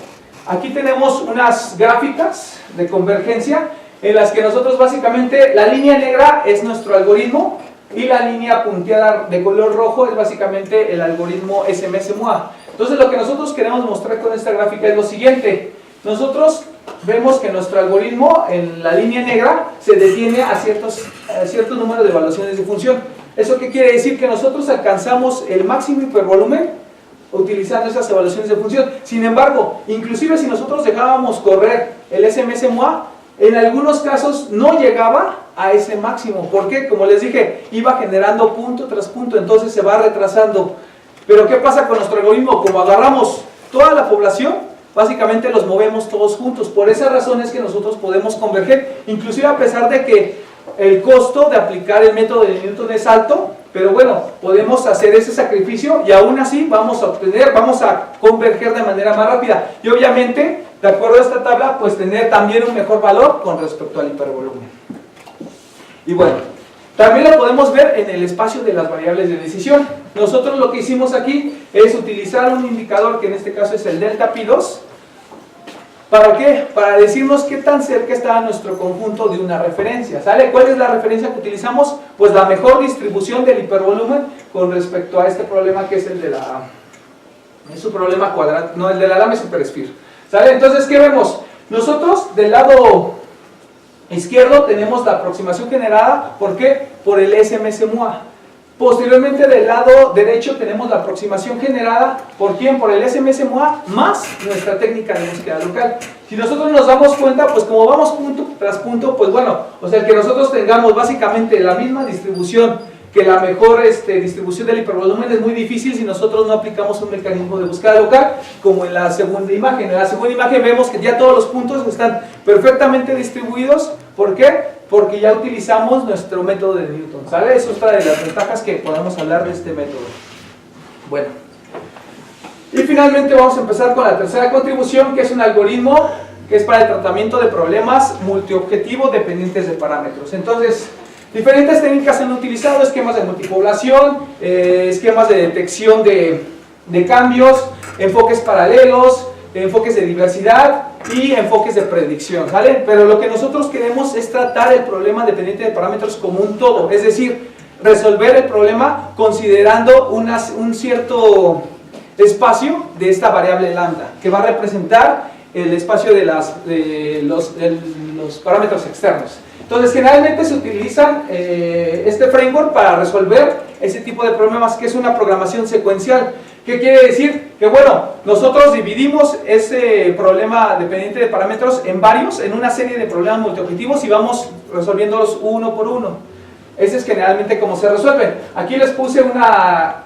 Aquí tenemos unas gráficas de convergencia en las que nosotros básicamente, la línea negra es nuestro algoritmo y la línea punteada de color rojo es básicamente el algoritmo SMS-MOA. Entonces lo que nosotros queremos mostrar con esta gráfica es lo siguiente. Nosotros vemos que nuestro algoritmo en la línea negra se detiene a cierto número de evaluaciones de función. ¿Eso qué quiere decir? Que nosotros alcanzamos el máximo hipervolumen utilizando esas evaluaciones de función. Sin embargo, inclusive si nosotros dejábamos correr el SMS-MOA, en algunos casos no llegaba a ese máximo. ¿Por qué? Como les dije, iba generando punto tras punto, entonces se va retrasando. Pero ¿qué pasa con nuestro algoritmo? Como agarramos toda la población, básicamente los movemos todos juntos. Por esa razón es que nosotros podemos converger, inclusive a pesar de que el costo de aplicar el método de Newton es alto, pero bueno, podemos hacer ese sacrificio y aún así vamos a converger de manera más rápida. Y obviamente, de acuerdo a esta tabla, pues tener también un mejor valor con respecto al hipervolumen. Y bueno, también lo podemos ver en el espacio de las variables de decisión. Nosotros lo que hicimos aquí es utilizar un indicador que en este caso es el delta pi2. ¿Para qué? Para decirnos qué tan cerca está nuestro conjunto de una referencia, ¿sale? ¿Cuál es la referencia que utilizamos? Pues la mejor distribución del hipervolumen con respecto a este problema que es el de la... es un problema cuadrático, no, el de la Lame Super-Sphere, ¿sale? Entonces, ¿qué vemos? Nosotros del lado izquierdo tenemos la aproximación generada, ¿por qué? Por el SMS-MUA. Posteriormente del lado derecho tenemos la aproximación generada, ¿por quién? Por el SMS-MUA más nuestra técnica de búsqueda local. Si nosotros nos damos cuenta, pues como vamos punto tras punto, pues bueno, o sea, que nosotros tengamos básicamente la misma distribución que la mejor distribución del hipervolumen es muy difícil si nosotros no aplicamos un mecanismo de búsqueda local, como en la segunda imagen. En la segunda imagen vemos que ya todos los puntos están perfectamente distribuidos. ¿Por qué? Porque ya utilizamos nuestro método de Newton, ¿sale? Eso es otra de las ventajas que podemos hablar de este método. Bueno, y finalmente vamos a empezar con la tercera contribución, que es un algoritmo que es para el tratamiento de problemas multiobjetivo dependientes de parámetros. Entonces, diferentes técnicas se han utilizado: esquemas de multipoblación, esquemas de detección de cambios, enfoques paralelos, enfoques de diversidad y enfoques de predicción, ¿vale? Pero lo que nosotros queremos es tratar el problema dependiente de parámetros como un todo, es decir, resolver el problema considerando un cierto espacio de esta variable lambda, que va a representar el espacio de los parámetros externos. Entonces, generalmente se utilizan este framework para resolver ese tipo de problemas, que es una programación secuencial. ¿Qué quiere decir? Que bueno, nosotros dividimos ese problema dependiente de parámetros en una serie de problemas multiobjetivos y vamos resolviéndolos uno por uno. Ese es generalmente como se resuelve. Aquí les puse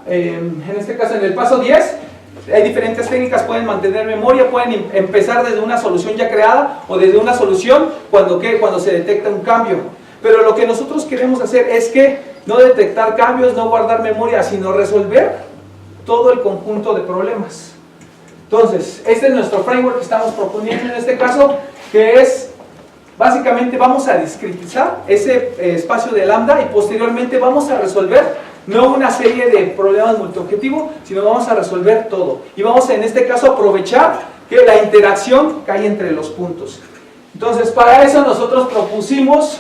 en este caso en el paso 10, hay diferentes técnicas, pueden mantener memoria, pueden empezar desde una solución ya creada o desde una solución cuando se detecta un cambio. Pero lo que nosotros queremos hacer es que no detectar cambios, no guardar memoria, sino resolver todo el conjunto de problemas. Entonces, este es nuestro framework que estamos proponiendo en este caso, que es, básicamente vamos a discretizar ese espacio de lambda y posteriormente vamos a resolver no una serie de problemas multiobjetivos, sino vamos a resolver todo. Y vamos en este caso a aprovechar que la interacción que hay entre los puntos. Entonces, para eso nosotros propusimos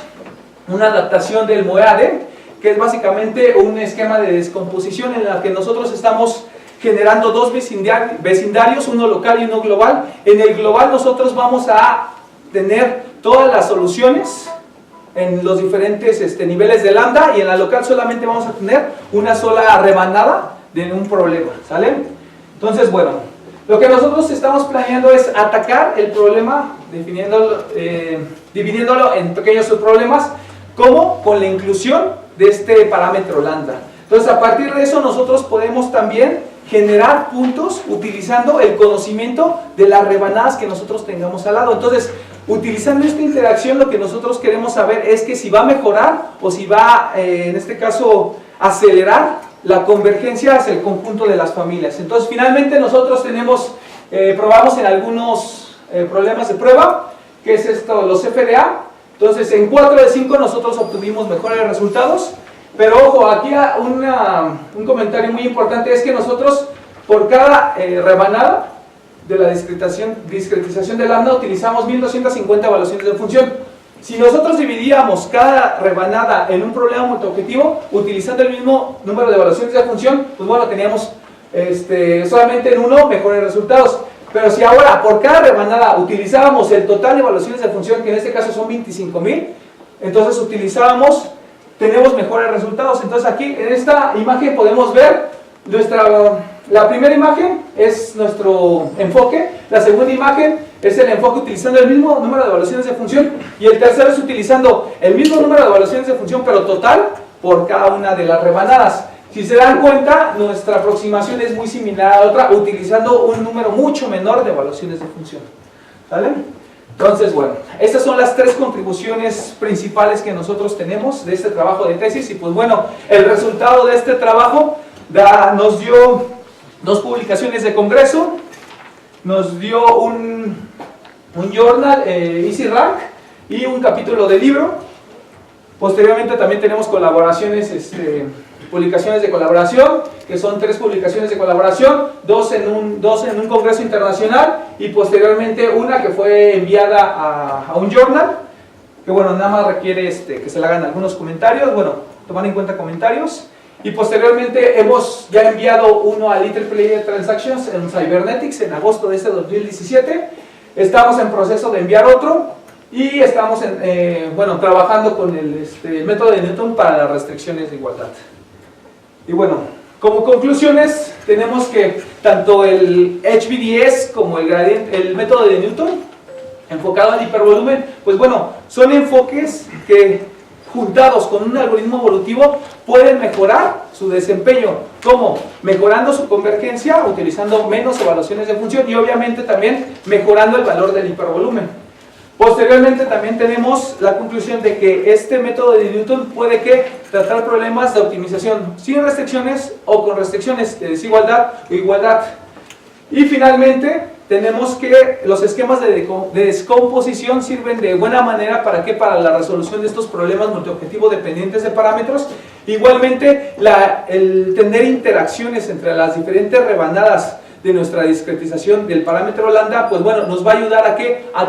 una adaptación del MOEADE, que es básicamente un esquema de descomposición en la que nosotros estamos generando dos vecindarios, uno local y uno global. En el global nosotros vamos a tener todas las soluciones en los diferentes niveles de lambda, y en la local solamente vamos a tener una sola rebanada de un problema, ¿sale? Entonces, bueno, lo que nosotros estamos planeando es atacar el problema dividiéndolo en pequeños subproblemas, como con la inclusión de este parámetro lambda. Entonces, a partir de eso nosotros podemos también generar puntos utilizando el conocimiento de las rebanadas que nosotros tengamos al lado. Entonces, utilizando esta interacción, lo que nosotros queremos saber es que si va a mejorar o si va, en este caso, acelerar la convergencia hacia el conjunto de las familias. Entonces, finalmente nosotros probamos en algunos problemas de prueba, que es esto, los FDA. Entonces, en 4 de 5 nosotros obtuvimos mejores resultados, pero ojo, aquí un comentario muy importante es que nosotros, por cada rebanada de la discretización de lambda, utilizamos 1250 evaluaciones de función. Si nosotros dividíamos cada rebanada en un problema multiobjetivo, utilizando el mismo número de evaluaciones de función, pues bueno, teníamos solamente en uno mejores resultados. Pero si ahora por cada rebanada utilizábamos el total de evaluaciones de función, que en este caso son 25,000, entonces tenemos mejores resultados. Entonces aquí en esta imagen podemos ver la primera imagen es nuestro enfoque, la segunda imagen es el enfoque utilizando el mismo número de evaluaciones de función, y el tercero es utilizando el mismo número de evaluaciones de función pero total por cada una de las rebanadas. Si se dan cuenta, nuestra aproximación es muy similar a otra, utilizando un número mucho menor de evaluaciones de función. ¿Vale? Entonces, bueno, estas son las 3 contribuciones principales que nosotros tenemos de este trabajo de tesis. Y pues bueno, el resultado de este trabajo nos dio 2 publicaciones de congreso, nos dio un journal, Easy Rank, y un capítulo de libro. Posteriormente también tenemos colaboraciones, publicaciones de colaboración, que son 3 publicaciones de colaboración, 2 en un congreso internacional, y posteriormente una que fue enviada a un journal, que bueno, nada más requiere que se le hagan algunos comentarios, bueno, tomar en cuenta comentarios. Y posteriormente hemos ya enviado uno a Little Player Transactions en Cybernetics en agosto de este 2017. Estamos en proceso de enviar otro y estamos trabajando con el método de Newton para las restricciones de igualdad. Y bueno, como conclusiones tenemos que tanto el HBDS como el método de Newton enfocado al hipervolumen, pues bueno, son enfoques que juntados con un algoritmo evolutivo pueden mejorar su desempeño. ¿Cómo? Mejorando su convergencia, utilizando menos evaluaciones de función y obviamente también mejorando el valor del hipervolumen. Posteriormente también tenemos la conclusión de que este método de Newton puede tratar problemas de optimización sin restricciones o con restricciones de desigualdad o igualdad. Y finalmente tenemos que los esquemas de descomposición sirven de buena manera para la resolución de estos problemas multiobjetivo dependientes de parámetros. Igualmente el tener interacciones entre las diferentes rebanadas de nuestra discretización del parámetro lambda, pues bueno, nos va a ayudar a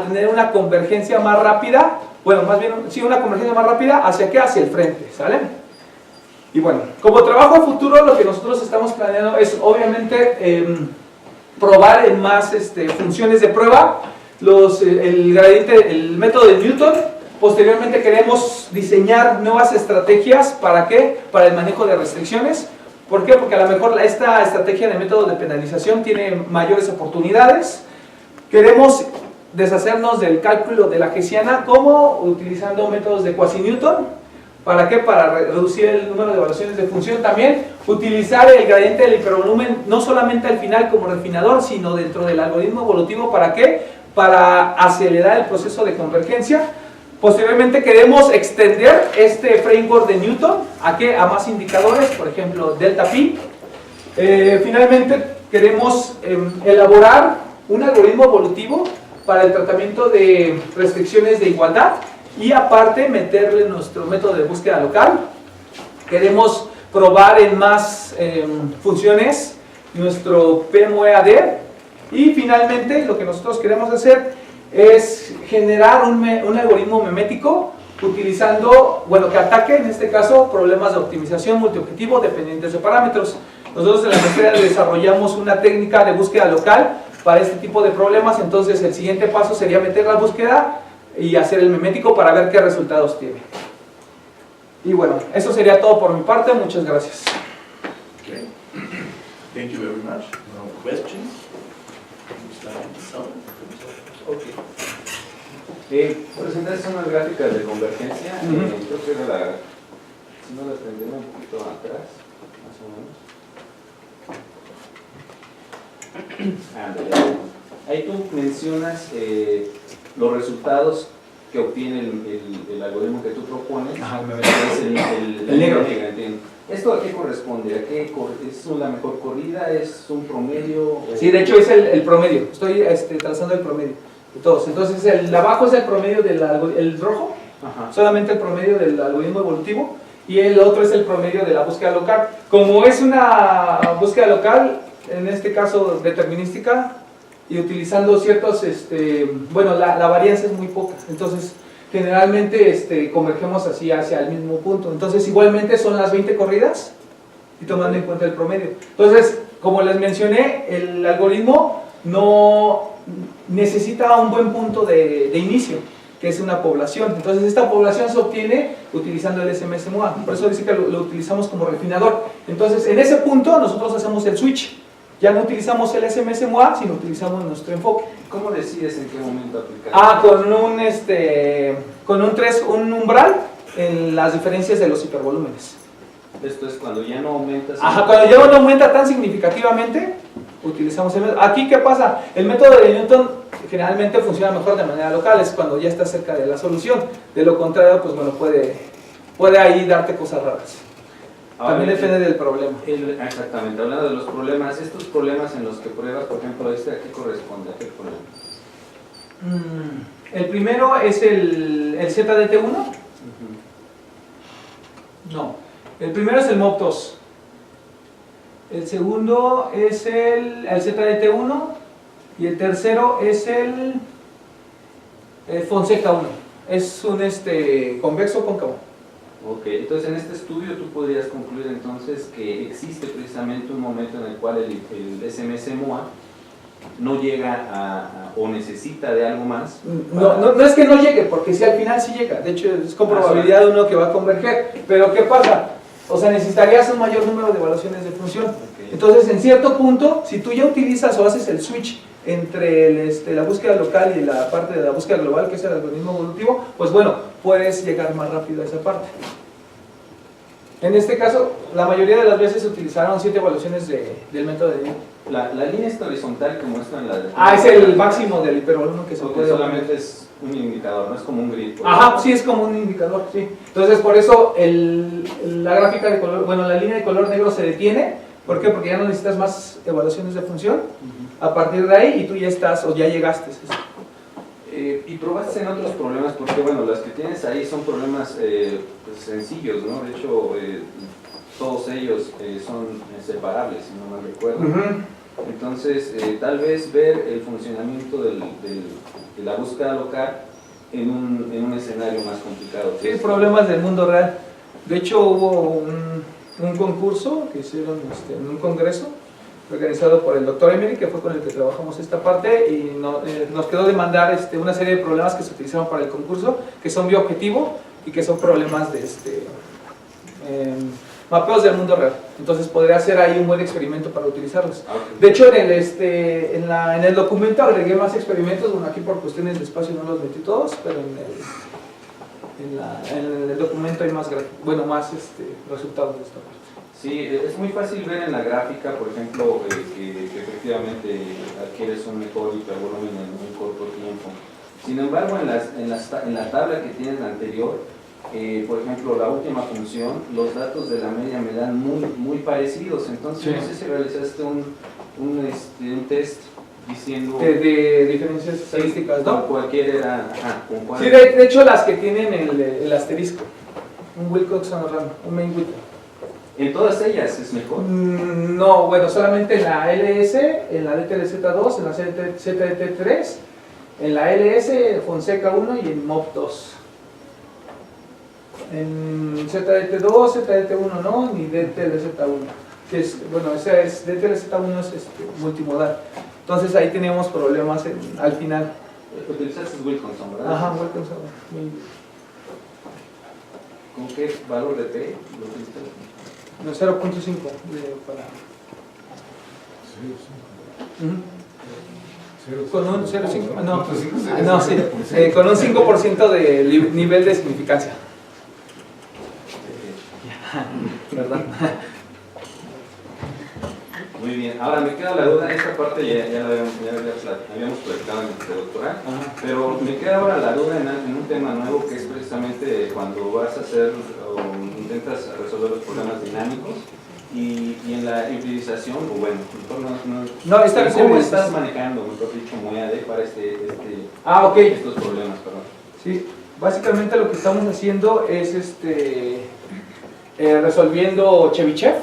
tener una convergencia más rápida, bueno, más bien, sí, una convergencia más rápida, ¿hacia qué? Hacia el frente, ¿sale? Y bueno, como trabajo a futuro, lo que nosotros estamos planeando es, obviamente, probar en más funciones de prueba, el método de Newton. Posteriormente queremos diseñar nuevas estrategias, ¿para qué? Para el manejo de restricciones. ¿Por qué? Porque a lo mejor esta estrategia de método de penalización tiene mayores oportunidades. Queremos deshacernos del cálculo de la Hessiana, ¿cómo? Utilizando métodos de quasi-Newton. ¿Para qué? Para reducir el número de evaluaciones de función. También utilizar el gradiente del hipervolumen no solamente al final como refinador, sino dentro del algoritmo evolutivo. ¿Para qué? Para acelerar el proceso de convergencia. Posteriormente queremos extender este framework de Newton a más indicadores, por ejemplo, delta pi. Finalmente queremos elaborar un algoritmo evolutivo para el tratamiento de restricciones de igualdad y aparte meterle nuestro método de búsqueda local. Queremos probar en más funciones nuestro PMOEAD y finalmente lo que nosotros queremos hacer es generar un algoritmo memético utilizando, bueno, que ataque en este caso problemas de optimización multiobjetivo dependientes de parámetros. Nosotros en la maestría desarrollamos una técnica de búsqueda local para este tipo de problemas, entonces el siguiente paso sería meter la búsqueda y hacer el memético para ver qué resultados tiene. Y bueno, eso sería todo por mi parte, muchas gracias. Okay. Thank you very much. No questions? Okay. Presentaste unas gráficas de convergencia, creo que era si no las tendremos un poquito atrás, más o menos. Ahí tú mencionas los resultados que obtiene el algoritmo que tú propones. Ajá, es el negro. Entiendo. ¿Esto a qué corresponde? ¿Es la mejor corrida? ¿Es un promedio? Sí, de hecho es el promedio. Estoy trazando el promedio de todos. Entonces el de abajo es el promedio el rojo, Ajá. solamente el promedio del algoritmo evolutivo, y el otro es el promedio de la búsqueda local. Como es una búsqueda local, en este caso determinística, y utilizando ciertos, bueno, la varianza es muy poca, entonces generalmente convergemos así hacia el mismo punto. Entonces igualmente son las 20 corridas y tomando en cuenta el promedio. Entonces, como les mencioné, el algoritmo no necesita un buen punto de inicio, que es una población. Entonces esta población se obtiene utilizando el SMSMUA, por eso dice que lo utilizamos como refinador. Entonces en ese punto nosotros hacemos el switch, ya no utilizamos el SMSMUA, sino utilizamos nuestro enfoque. ¿Cómo decides en qué momento aplicar? Con un umbral en las diferencias de los hipervolúmenes. Esto es cuando ya no aumentas. Ajá, cuando ya no aumenta tan significativamente, utilizamos el método. Aquí, ¿qué pasa? El método de Newton generalmente funciona mejor de manera local, es cuando ya está cerca de la solución. De lo contrario, pues bueno, puede ahí darte cosas raras. También depende del problema. Exactamente, hablando de los problemas, estos problemas en los que pruebas, por ejemplo, ¿a qué corresponde? ¿A qué problema? El primero es el ZDT1. No, el primero es el MOP2. El segundo es el ZDT1 y el tercero es el Fonseca 1. Es un convexo cóncavo. Ok, entonces en este estudio tú podrías concluir entonces que existe precisamente un momento en el cual el SMS-MOA no llega o necesita de algo más. No es que no llegue, porque si al final sí llega. De hecho, es con probabilidad uno que va a converger. Pero ¿qué pasa? O sea, necesitarías un mayor número de evaluaciones de función. Okay. Entonces, en cierto punto, si tú ya utilizas o haces el switch entre la búsqueda local y la parte de la búsqueda global, que es el algoritmo evolutivo, pues bueno, puedes llegar más rápido a esa parte. En este caso, la mayoría de las veces se utilizaron 7 evaluaciones del método de Newton. La línea esta horizontal que muestra en la... Es el máximo del hipervolumen que se puede... solamente es un indicador, no es como un grid. Ajá, sí, es como un indicador, sí. Entonces, por eso la gráfica de color, bueno, la línea de color negro se detiene. ¿Por qué? Porque ya no necesitas más evaluaciones de función. A partir de ahí, y tú ya estás, o ya llegaste. Y probaste en otros problemas, porque bueno, las que tienes ahí son problemas pues, sencillos, ¿no? De hecho, todos ellos son separables, si no mal recuerdo. Entonces, tal vez ver el funcionamiento de la búsqueda local en un escenario más complicado. Sí, problemas del mundo real. De hecho, hubo un concurso que hicieron en un congreso organizado por el doctor Emery, que fue con el que trabajamos esta parte, y nos quedó de mandar una serie de problemas que se utilizaron para el concurso, que son bioobjetivo y que son problemas de mapeos del mundo real. Entonces podría ser ahí un buen experimento para utilizarlos. De hecho, en el documento agregué más experimentos. Bueno, aquí por cuestiones de espacio no los metí todos, pero en el documento hay más resultados de esta parte. Sí, es muy fácil ver en la gráfica, por ejemplo, que efectivamente adquieres un mejor hipervolumen en un corto tiempo. Sin embargo, en la tabla que tienes anterior, por ejemplo, la última función, los datos de la media me dan muy parecidos. Entonces, sí. No sé si realizaste un test diciendo... De diferencias estadísticas, ¿no? Cualquier era... Sí, de hecho, las que tienen el asterisco. Un Wilcoxon-Random, un main Wilcoxon. ¿En todas ellas es mejor? No, bueno, solamente en la LS, en la DTLZ2, en la ZDT3, en la LS, Fonseca 1 y en MOP2. En ZDT2, ZDT1 no, ni DTLZ1. Que es, bueno, DTLZ1 es multimodal. Entonces ahí teníamos problemas al final. Utilizaste Wilcoxon, ¿verdad? Ajá, Wilcoxon. ¿Con qué valor de P lo utilizaste? No, 0.5 para... Con un 0.5, no, sí, con un 5% de nivel de significancia. ¿Verdad? Muy bien, ahora me queda la duda, esta parte ya la habíamos platicado en el predoctoral, pero me queda ahora la duda en un tema nuevo que es precisamente cuando vas a hacer o intentas resolver los problemas dinámicos y en la empirización, o bueno, ¿cómo estás manejando, mejor dicho, MOEAD para estos problemas? Perdón. Sí, básicamente lo que estamos haciendo es resolviendo Chebyshev,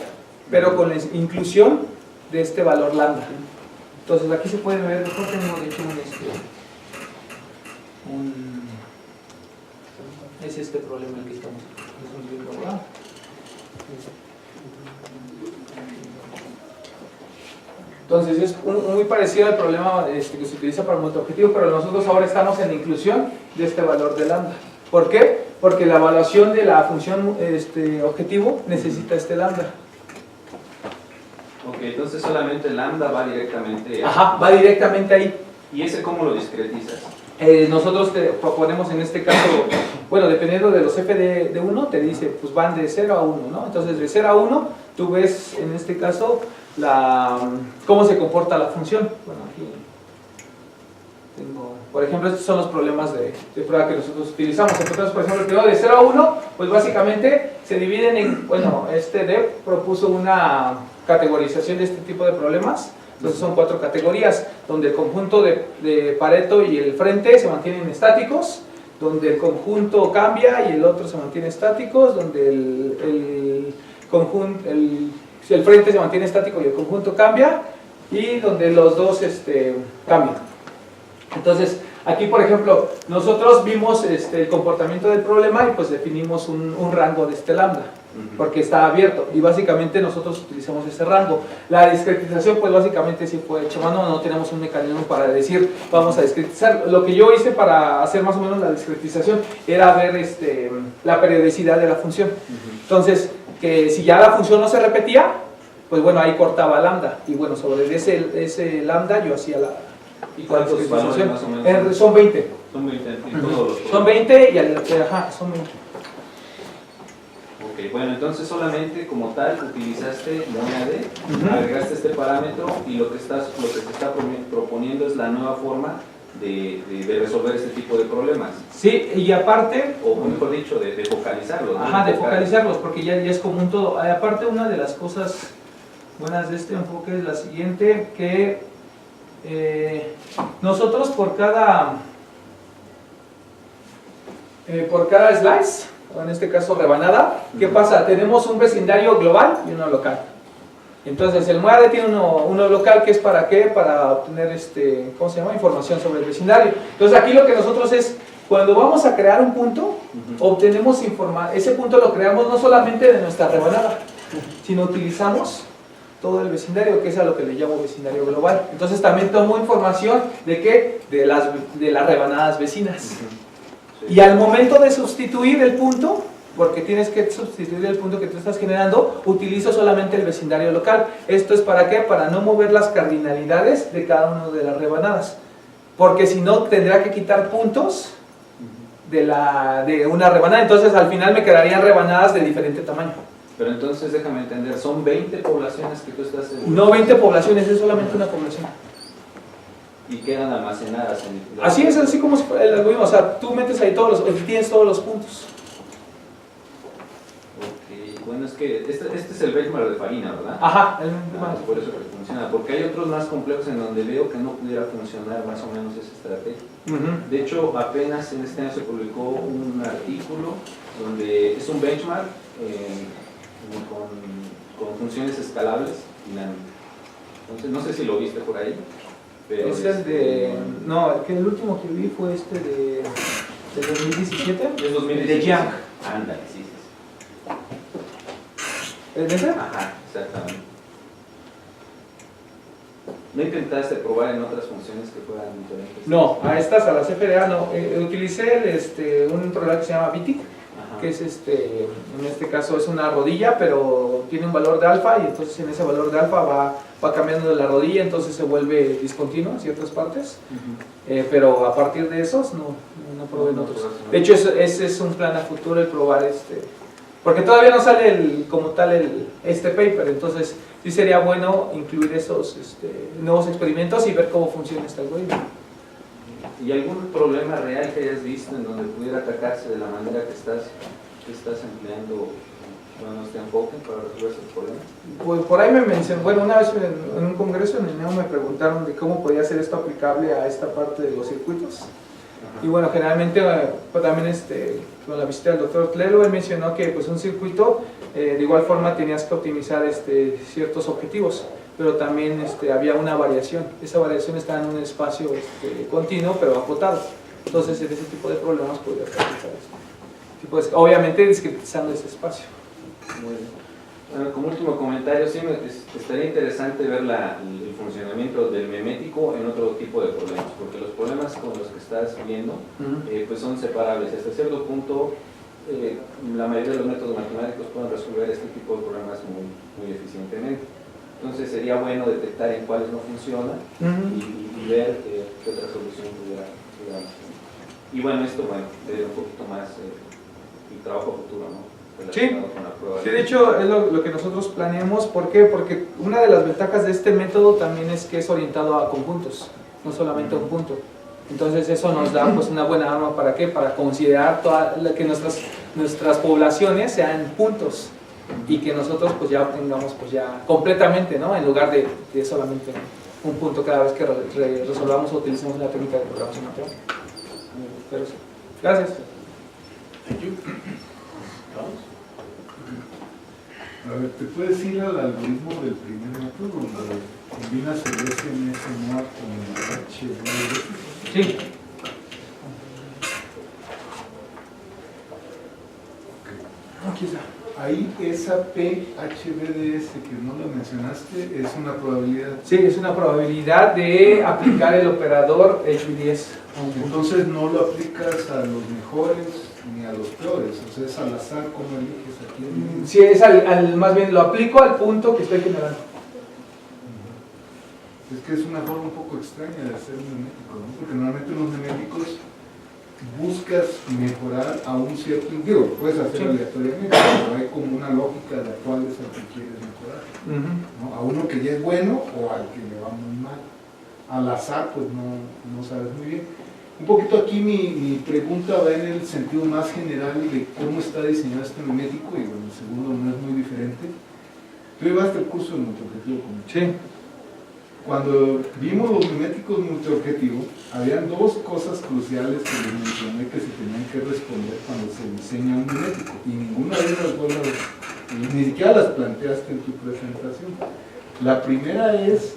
pero con la inclusión de este valor lambda. Entonces aquí se puede ver, mejor tengo de hecho es este problema el que estamos resolviendo ahora. Entonces es muy parecido al problema que se utiliza para multiobjetivo, pero nosotros ahora estamos en la inclusión de este valor de lambda. ¿Por qué? Porque la evaluación de la función objetivo necesita este lambda. Ok, entonces solamente lambda va directamente va directamente ahí. ¿Y ese cómo lo discretizas? nosotros te proponemos en este caso, bueno, dependiendo de los f de 1, te dice, pues van de 0 a 1, ¿no? Entonces, de 0 a 1, tú ves en este caso cómo se comporta la función. Bueno, aquí tengo, por ejemplo, estos son los problemas de prueba que nosotros utilizamos. Entonces, por ejemplo, el primero de 0 a 1, pues básicamente se dividen en, bueno, DEP propuso una categorización de este tipo de problemas. Entonces son 4 categorías, donde el conjunto de Pareto y el frente se mantienen estáticos, donde el conjunto cambia y el otro se mantiene estáticos, donde el frente se mantiene estático y el conjunto cambia, y donde los dos cambian. Entonces, aquí por ejemplo, nosotros vimos el comportamiento del problema y pues definimos un rango de este lambda, porque está abierto, y básicamente nosotros utilizamos ese rango. La discretización pues básicamente sí fue hecho a mano, no tenemos un mecanismo para decir vamos a discretizar. Lo que yo hice para hacer más o menos la discretización era ver la periodicidad de la función. Entonces, que si ya la función no se repetía, pues bueno, ahí cortaba lambda, y bueno, sobre ese lambda yo hacía la... ¿Y cuántos valores más o menos? Son 20. Son 20 en todos los Son 20 y son 20. Ok, bueno, entonces solamente como tal utilizaste MONAD, agregaste este parámetro y lo que te está proponiendo es la nueva forma de resolver este tipo de problemas. Sí, y aparte... O mejor dicho, de focalizarlos. Ajá, de focalizarlos, porque ya es común todo. Aparte, una de las cosas buenas de este enfoque es la siguiente, que nosotros por cada slice, o en este caso rebanada, ¿qué pasa? Tenemos un vecindario global y uno local. Entonces el MOAD tiene uno local que es para qué, para obtener ¿cómo se llama? Información sobre el vecindario. Entonces aquí lo que nosotros es, cuando vamos a crear un punto, obtenemos información. Ese punto lo creamos no solamente de nuestra rebanada, sino utilizamos todo el vecindario, que es a lo que le llamo vecindario global. Entonces también tomo información de qué, de las rebanadas vecinas. Sí. Y al momento de sustituir el punto, porque tienes que sustituir el punto que tú estás generando, utilizo solamente el vecindario local. ¿Esto es para qué? Para no mover las cardinalidades de cada una de las rebanadas, porque si no tendría que quitar puntos de una rebanada, entonces al final me quedarían rebanadas de diferente tamaño. Pero entonces déjame entender, ¿son 20 poblaciones que tú estás seguro? No 20 poblaciones, es solamente una población. Y quedan almacenadas en... Así es, así como si fuera el algoritmo, o sea, tú metes ahí tienes todos los puntos. Ok, bueno, es que este es el benchmark de Farina, ¿verdad? Ajá, por eso que funciona, porque hay otros más complejos en donde veo que no pudiera funcionar más o menos esa estrategia. De hecho, apenas en este año se publicó un artículo donde es un benchmark con funciones escalables dinámicas. Entonces, no sé si lo viste por ahí. Pero es el de... No, que el último que vi fue de 2017. Es 2017. De Yang. Ándale, sí. ¿Es ese? Ajá, exactamente. ¿No intentaste probar en otras funciones que fueran diferentes? No, a las FDA no. Utilicé un programa que se llama BITIC, que es en este caso es una rodilla, pero tiene un valor de alfa, y entonces en ese valor de alfa va cambiando de la rodilla, entonces se vuelve discontinuo en ciertas partes. Pero a partir de esos no probé en otros. De hecho, ese es un plan a futuro, el probar porque todavía no sale como tal este paper, entonces sí sería bueno incluir esos nuevos experimentos y ver cómo funciona este algoritmo. ¿Y algún problema real que hayas visto en donde pudiera atacarse de la manera que estás empleando este enfoque para resolver esos problemas? Pues por ahí me mencionó, bueno, una vez en un congreso en el NEO me preguntaron de cómo podía ser esto aplicable a esta parte de los circuitos. Y bueno, generalmente pues también con la visita del doctor Tlelo, él mencionó que pues un circuito de igual forma tenías que optimizar ciertos objetivos, pero también había una variación. Esa variación está en un espacio continuo pero acotado. Entonces en ese tipo de problemas podrías aplicar esto. Obviamente discretizando ese espacio. Muy bien. Bueno, como último comentario, sí estaría interesante ver el funcionamiento del memético en otro tipo de problemas, porque los problemas con los que estás viendo pues son separables. Hasta cierto punto, la mayoría de los métodos matemáticos pueden resolver este tipo de problemas muy eficientemente. Entonces sería bueno detectar en cuáles no funcionan y ver qué otra solución pudiera digamos. Y bueno, esto, bueno, de un poquito más el trabajo futuro, ¿no? Relacionado con la prueba. Sí, de hecho es lo que nosotros planeamos. ¿Por qué? Porque una de las ventajas de este método también es que es orientado a conjuntos, no solamente a un punto. Entonces eso nos da pues una buena arma. ¿Para qué? Para considerar que nuestras poblaciones sean puntos y que nosotros pues ya obtengamos pues ya completamente, ¿no? En lugar de solamente un punto cada vez que resolvamos o utilicemos la técnica de programación matemática. Pero sí. Gracias. Thank you. Carlos? A ver, ¿te puedes ir al algoritmo del primer método donde combinas el SMS NOA con el HDFS? Sí. Aquí está. Ahí esa PHBDS que no lo mencionaste es una probabilidad. Sí, es una probabilidad de aplicar el operador HBDS. Entonces no lo aplicas a los mejores ni a los peores, o sea, es al azar cómo eliges a quién. Sí, es más bien lo aplico al punto que estoy generando. Es que es una forma un poco extraña de hacer un memético, ¿no? Porque normalmente los meméticos buscas mejorar a un cierto individuo, puedes hacer Sí. aleatoriamente, pero hay como una lógica de cuál es el que quieres mejorar, ¿no? A uno que ya es bueno o al que le va muy mal. Al azar, pues no sabes muy bien. Un poquito aquí mi pregunta va en el sentido más general de cómo está diseñado este memético, y bueno, el segundo no es muy diferente. Tú llevaste el curso de multiobjetivo conmigo. Sí. Cuando vimos los meméticos multiobjetivo, habían dos cosas cruciales que les mencioné que se tenían que responder cuando se diseña un memético, y ninguna de ellas ni siquiera las planteaste en tu presentación. La primera es,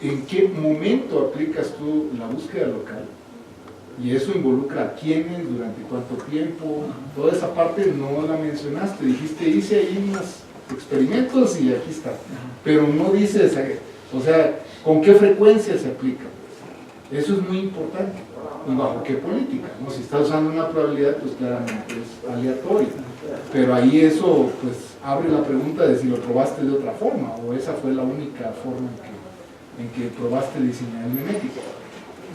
¿en qué momento aplicas tú la búsqueda local? Y eso involucra a quiénes, durante cuánto tiempo, toda esa parte no la mencionaste, dijiste hice ahí unos experimentos y aquí está, pero no dices, o sea, con qué frecuencia se aplica. Eso es muy importante, y bajo qué política, ¿no? Si estás usando una probabilidad, pues claramente es aleatoria, pero ahí eso pues abre la pregunta de si lo probaste de otra forma, o esa fue la única forma en que probaste diseñar el memético.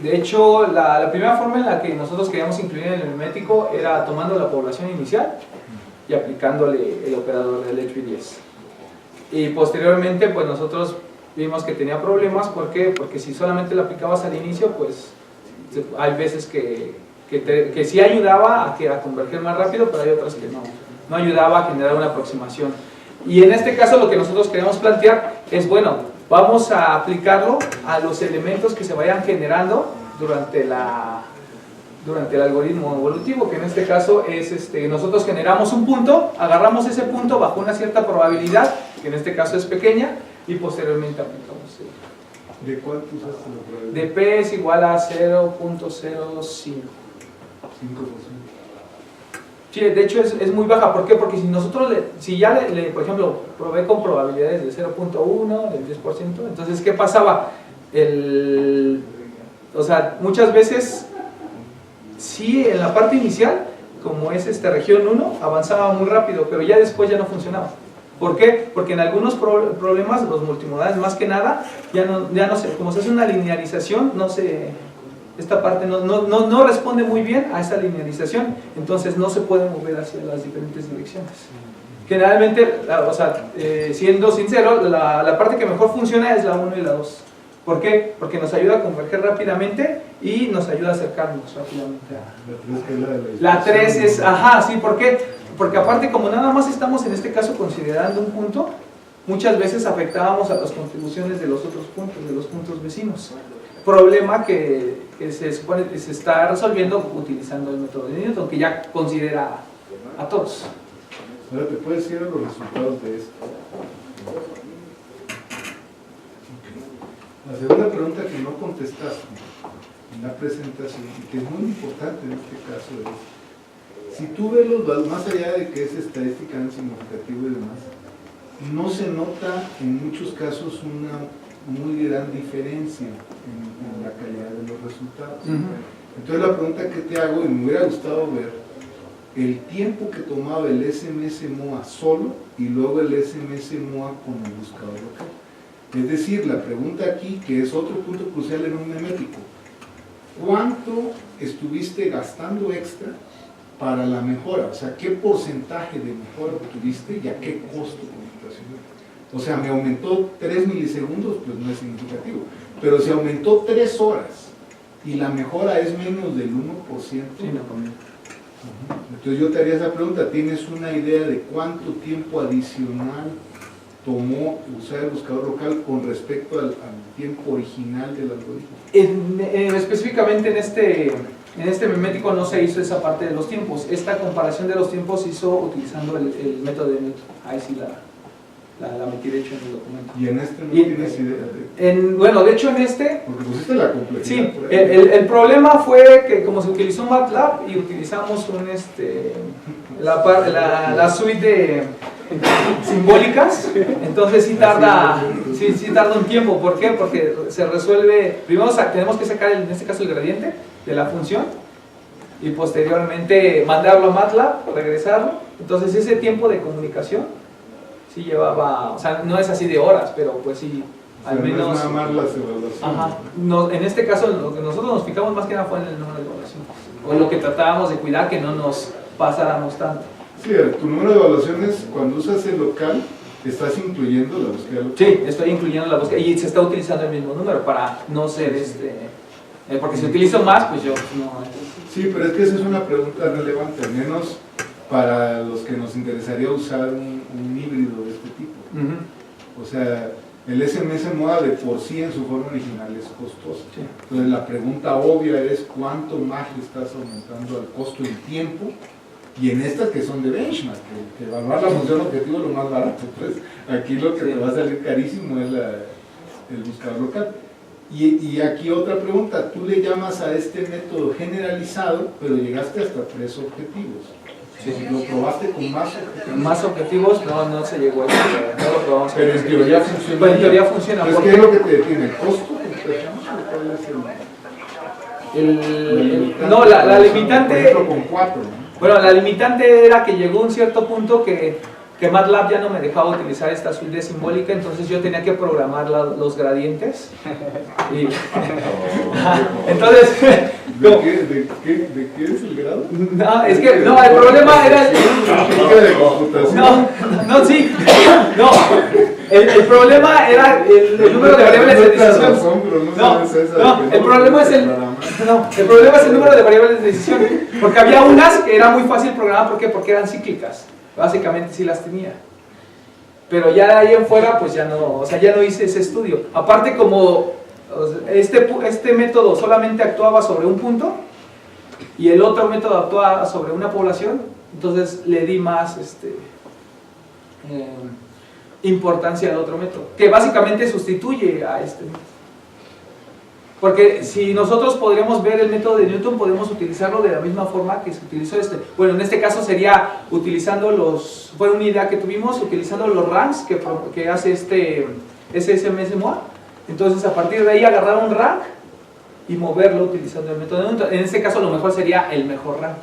De hecho, la primera forma en la que nosotros queríamos incluir en el memético era tomando la población inicial y aplicándole el operador del HBDS. Y posteriormente, pues nosotros vimos que tenía problemas. ¿Por qué? Porque si solamente lo aplicabas al inicio, pues hay veces que sí ayudaba a converger más rápido, pero hay otras que no ayudaba a generar una aproximación. Y en este caso lo que nosotros queremos plantear es, bueno, vamos a aplicarlo a los elementos que se vayan generando durante el algoritmo evolutivo, que en este caso es, nosotros generamos un punto, agarramos ese punto bajo una cierta probabilidad, que en este caso es pequeña, y posteriormente aplicamos. ¿De cuánto usaste la probabilidad? De P es igual a 0.05. 5%. Sí, de hecho es muy baja. ¿Por qué? Porque si nosotros, por ejemplo, probé con probabilidades de 0.1, del 10%, entonces, ¿qué pasaba? O sea, muchas veces, sí, en la parte inicial, como es región 1, avanzaba muy rápido, pero ya después ya no funcionaba. ¿Por qué? Porque en algunos problemas, los multimodales más que nada, ya no se, como se hace una linearización, esta parte no responde muy bien a esa linearización, entonces no se puede mover hacia las diferentes direcciones. Generalmente, siendo sincero, la parte que mejor funciona es la 1 y la 2. ¿Por qué? Porque nos ayuda a converger rápidamente y nos ayuda a acercarnos rápidamente a... La 3 es, sí, ¿por qué? Porque aparte, como nada más estamos en este caso considerando un punto, muchas veces afectábamos a las contribuciones de los otros puntos, de los puntos vecinos. Problema que se supone que se está resolviendo utilizando el método de Newton, que ya considera a todos. Ahora te puedes ir a los resultados de esto. La segunda pregunta que no contestaste en la presentación, y que es muy importante en este caso, es: si tú ves los datos, más allá de que es estadísticamente significativo y demás, no se nota en muchos casos una muy gran diferencia en la calidad de los resultados. Entonces la pregunta que te hago, y me hubiera gustado ver el tiempo que tomaba el SMS-MOA solo y luego el SMS-MOA con el buscador local. Es decir, la pregunta aquí, que es otro punto crucial en un memético: ¿cuánto estuviste gastando extra para la mejora? O sea, ¿qué porcentaje de mejora obtuviste y a qué costo computacional? O sea, me aumentó 3 milisegundos, pues no es significativo. Pero si aumentó 3 horas y la mejora es menos del 1%, Sí, no conviene. entonces yo te haría esa pregunta. ¿Tienes una idea de cuánto tiempo adicional tomó usar el buscador local con respecto al tiempo original del algoritmo? Específicamente en este memético no se hizo esa parte de los tiempos. Esta comparación de los tiempos se hizo utilizando el método de Newton. Ahí sí la metí de hecho en el documento. Y en este no Y- tienes idea de... Bueno, de hecho en este, Porque pusiste la complejidad. sí, por ahí. el problema fue que como se utilizó MATLAB y utilizamos la suite de simbólicas, entonces sí tarda un tiempo. ¿Por qué? Porque se resuelve, primero tenemos que sacar en este caso el gradiente de la función y posteriormente mandarlo a MATLAB, regresarlo. Entonces ese tiempo de comunicación sí llevaba, o sea, no es así de horas, pero pues sí, O sea, al no menos... es nada más las evaluaciones. Ajá. En este caso, lo que nosotros nos fijamos más que nada fue en el número de evaluación. O en lo que tratábamos de cuidar, que no nos pasáramos tanto. Sí, tu número de evaluaciones, cuando usas el local, estás incluyendo la búsqueda local. Sí, estoy incluyendo la búsqueda y se está utilizando el mismo número para no ser porque si utilizo más, pues yo no. Sí, pero es que esa es una pregunta relevante, al menos para los que nos interesaría usar un híbrido de este tipo. Ujú. O sea, el SMS MOA de por sí en su forma original es costoso. Sí. Entonces la pregunta obvia es cuánto más le estás aumentando al costo en tiempo, y en estas que son de benchmark, que evaluar la función objetivo es lo más barato. Pues aquí lo que Sí. te va a salir carísimo es el buscador local. Y aquí otra pregunta, tú le llamas a este método generalizado, pero llegaste hasta 3 objetivos. Sí. ¿Lo probaste con más objetivos? Más objetivos no se llegó a eso, no lo probamos. Pero en teoría funciona. Pero en teoría funciona. Entonces, ¿Por ¿qué qué? es lo que te detiene? ¿El costo? No, la limitante... Por ejemplo, con 4, ¿no? Bueno, la limitante era que llegó un cierto punto que MATLAB ya no me dejaba utilizar esta suite de simbólica, entonces yo tenía que programar los gradientes. Y... entonces, ¿De qué es el grado? no, es que no, el problema era De computación. sí, no, el problema era el número de variables de decisión. El problema es el número de variables de decisión, porque había unas que era muy fácil programar. ¿Por qué? Porque eran cíclicas, básicamente sí las tenía, pero ya de ahí en fuera pues ya no hice ese estudio. Aparte, como este método solamente actuaba sobre un punto y el otro método actuaba sobre una población, entonces le di más importancia al otro método, que básicamente sustituye a este método. Porque si nosotros podríamos ver el método de Newton, podemos utilizarlo de la misma forma que se utilizó este. Bueno, en este caso sería utilizando fue una idea que tuvimos, utilizando los ranks que hace SMS MOA. Entonces, a partir de ahí agarrar un rank y moverlo utilizando el método de Newton. En este caso, lo mejor sería el mejor rank,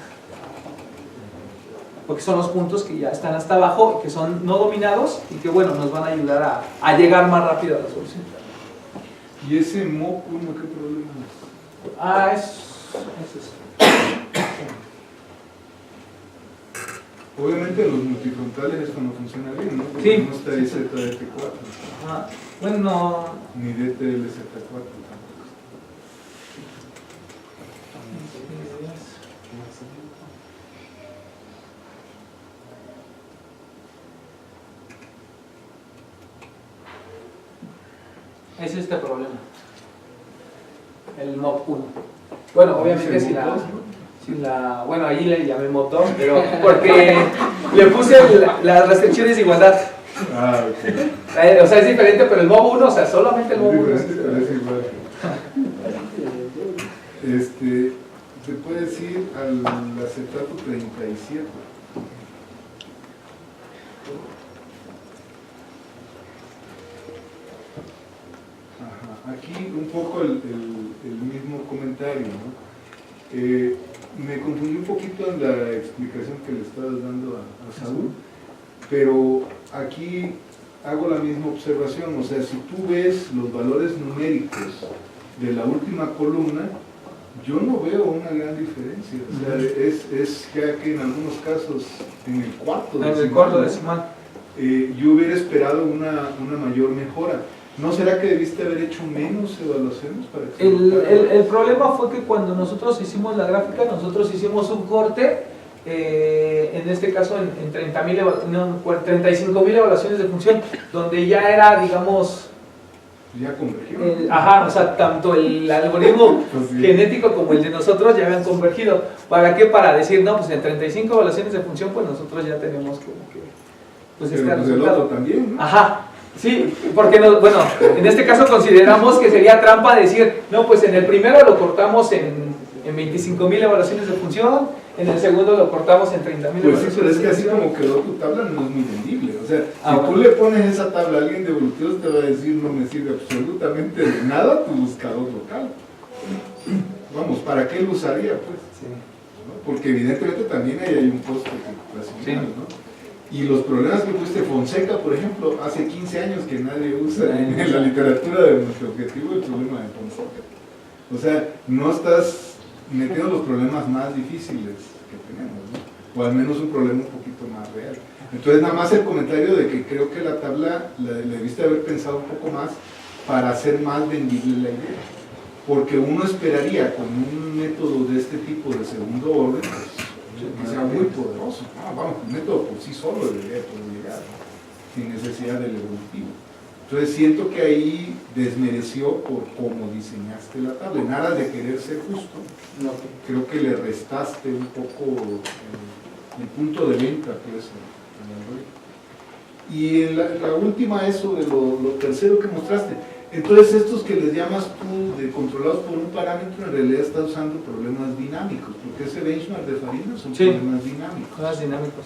porque son los puntos que ya están hasta abajo, que son no dominados y que, bueno, nos van a ayudar a llegar más rápido a la solución. ¿Y ese MOP 1 qué problema es? Es eso. Obviamente en los multifrontales esto no funciona bien, ¿no? Porque Sí. no está IZDT4, Bueno, no. ni DTLZ4 tampoco. Es este problema. El MOP 1. Bueno, obviamente bueno, ahí le llamé motor, pero porque le puse las restricciones de igualdad. Ok. O sea, es diferente, pero el MOB 1, o sea, solamente el MOB 1 es Diferente, pero es igual. ¿Te puedes ir al acetato 37? Ajá. Aquí un poco el mismo comentario, ¿no? Me confundí un poquito en la explicación que le estabas dando a Saúl, pero aquí hago la misma observación. O sea, si tú ves los valores numéricos de la última columna, Yo no veo una gran diferencia, o sea, es ya que en algunos casos en el cuarto En el decimal, cuarto ¿no? decimal. Yo hubiera esperado una mayor mejora. ¿No será que debiste haber hecho menos evaluaciones para que se notara? El problema fue que cuando nosotros hicimos la gráfica, nosotros hicimos un corte, en este caso en 35.000 evaluaciones de función, donde ya era, digamos, Ya convergió. o sea, tanto el algoritmo Pues sí. genético como el de nosotros ya habían convergido. ¿Para qué? Para decir, no, pues en 35 evaluaciones de función, pues nosotros ya tenemos como que, pues Pero este pues el resultado. otro también, ¿no? Ajá, sí, porque bueno, en este caso consideramos que sería trampa decir, no, pues en el primero lo cortamos en 25.000 evaluaciones de función, en el segundo lo cortamos en 30.000 Pues sí, evaluaciones pero es de que así función. como quedó tu tabla no es muy vendible. O sea, Ah, si tú bueno. le pones esa tabla a alguien de evolutivos te va a decir no me sirve absolutamente de nada tu buscador local. Vamos, ¿para qué lo usaría pues? Sí. ¿No? Porque evidentemente también ahí hay un costo computacional, Sí. ¿no? Y los problemas que pusiste Fonseca, por ejemplo, hace 15 años que nadie usa en la literatura de nuestro objetivo el problema de Fonseca. O sea, no estás metiendo los problemas más difíciles que tenemos, ¿no? O al menos un problema un poquito más real. Entonces, nada más el comentario de que creo que la tabla la debiste haber pensado un poco más para hacer más vendible la idea. Porque uno esperaría con un método de este tipo de segundo orden, pues, que sea muy poderoso. Vamos, el método por sí solo debería poder llegar, ¿no? Sin necesidad del evolutivo. Entonces siento que ahí desmereció por cómo diseñaste la tabla. En aras de querer ser justo, No, creo que le restaste un poco el punto de venta, pues, al algoritmo. Y en la última, eso de lo tercero que mostraste. Entonces estos que les llamas tú de controlados por un parámetro, en realidad está usando problemas dinámicos, porque ese benchmark de Farina son Sí. problemas dinámicos. cosas dinámicos.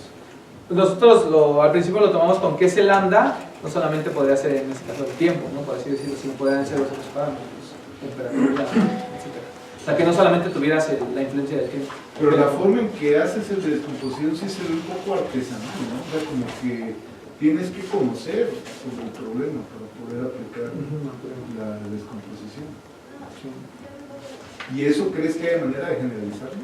Nosotros al principio lo tomamos con que ese lambda no solamente podría ser en este caso el tiempo, ¿no? Por así decirlo, sino podrían ser los otros parámetros, temperatura, etc. O sea, que no solamente tuvieras la influencia del tiempo. Pero la forma en que haces el de descomposición sí se ve un poco artesanal, ¿no? O sea, como que tienes que conocer sobre el problema para poder aplicar la descomposición. ¿Y eso crees que hay manera de generalizarlo?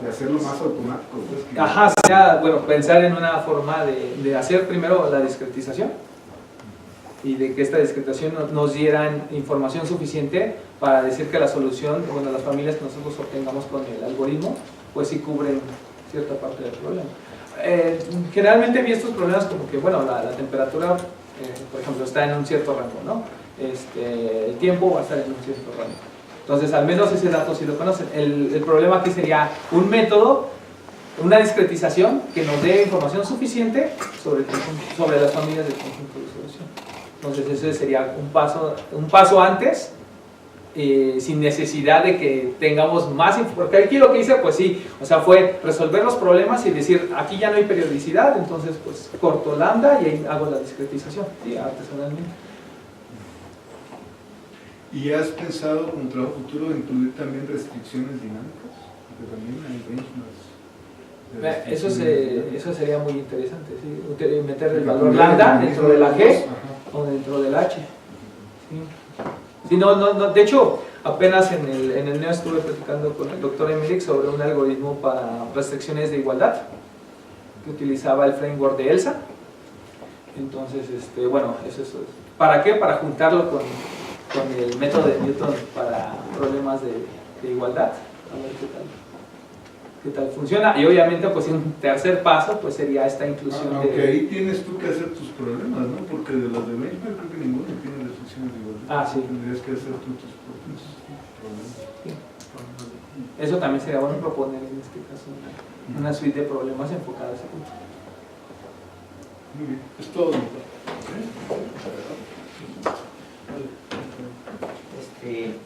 De hacerlo más automático. Pues, que... Ajá, sería, bueno, pensar en una forma de hacer primero la discretización y de que esta discretización nos diera información suficiente para decir que la solución, bueno, las familias que nosotros obtengamos con el algoritmo, pues sí cubren cierta parte del problema. Generalmente vi estos problemas como que, bueno, la temperatura, por ejemplo, está en un cierto rango, ¿no? El tiempo va a estar en un cierto rango. Entonces, al menos ese dato sí lo conocen. El problema aquí sería un método, una discretización que nos dé información suficiente sobre las familias del conjunto de solución. Entonces, ese sería un paso antes, sin necesidad de que tengamos más información. Porque aquí lo que hice, pues sí, o sea, fue resolver los problemas y decir, aquí ya no hay periodicidad, entonces, pues corto lambda y ahí hago la discretización, ¿sí? Artesanalmente. ¿Y has pensado como trabajo futuro incluir también restricciones dinámicas? Porque también hay benchmarks. de restricciones Eso sería muy interesante, ¿sí? Meter el dinámicas. valor lambda dentro de la G Ajá. o dentro del H. ¿Sí? Sí, no, de hecho, apenas en el NEO estuve platicando con el doctor Emmerich sobre un algoritmo para restricciones de igualdad que utilizaba el framework de ELSA. Entonces, bueno, eso es. ¿Para qué? Para juntarlo con el método de Newton para problemas de igualdad, a ver qué tal funciona. Y obviamente, pues un tercer paso pues sería esta inclusión Aunque ahí tienes tú que hacer tus problemas, ¿no? Porque de los de benchmark creo que ninguno tiene restricciones de igualdad. Ah, sí. Tendrías que hacer tú tus propios problemas. Sí. Eso también sería bueno proponer en este caso una suite de problemas enfocados a ese punto. Muy bien, es todo.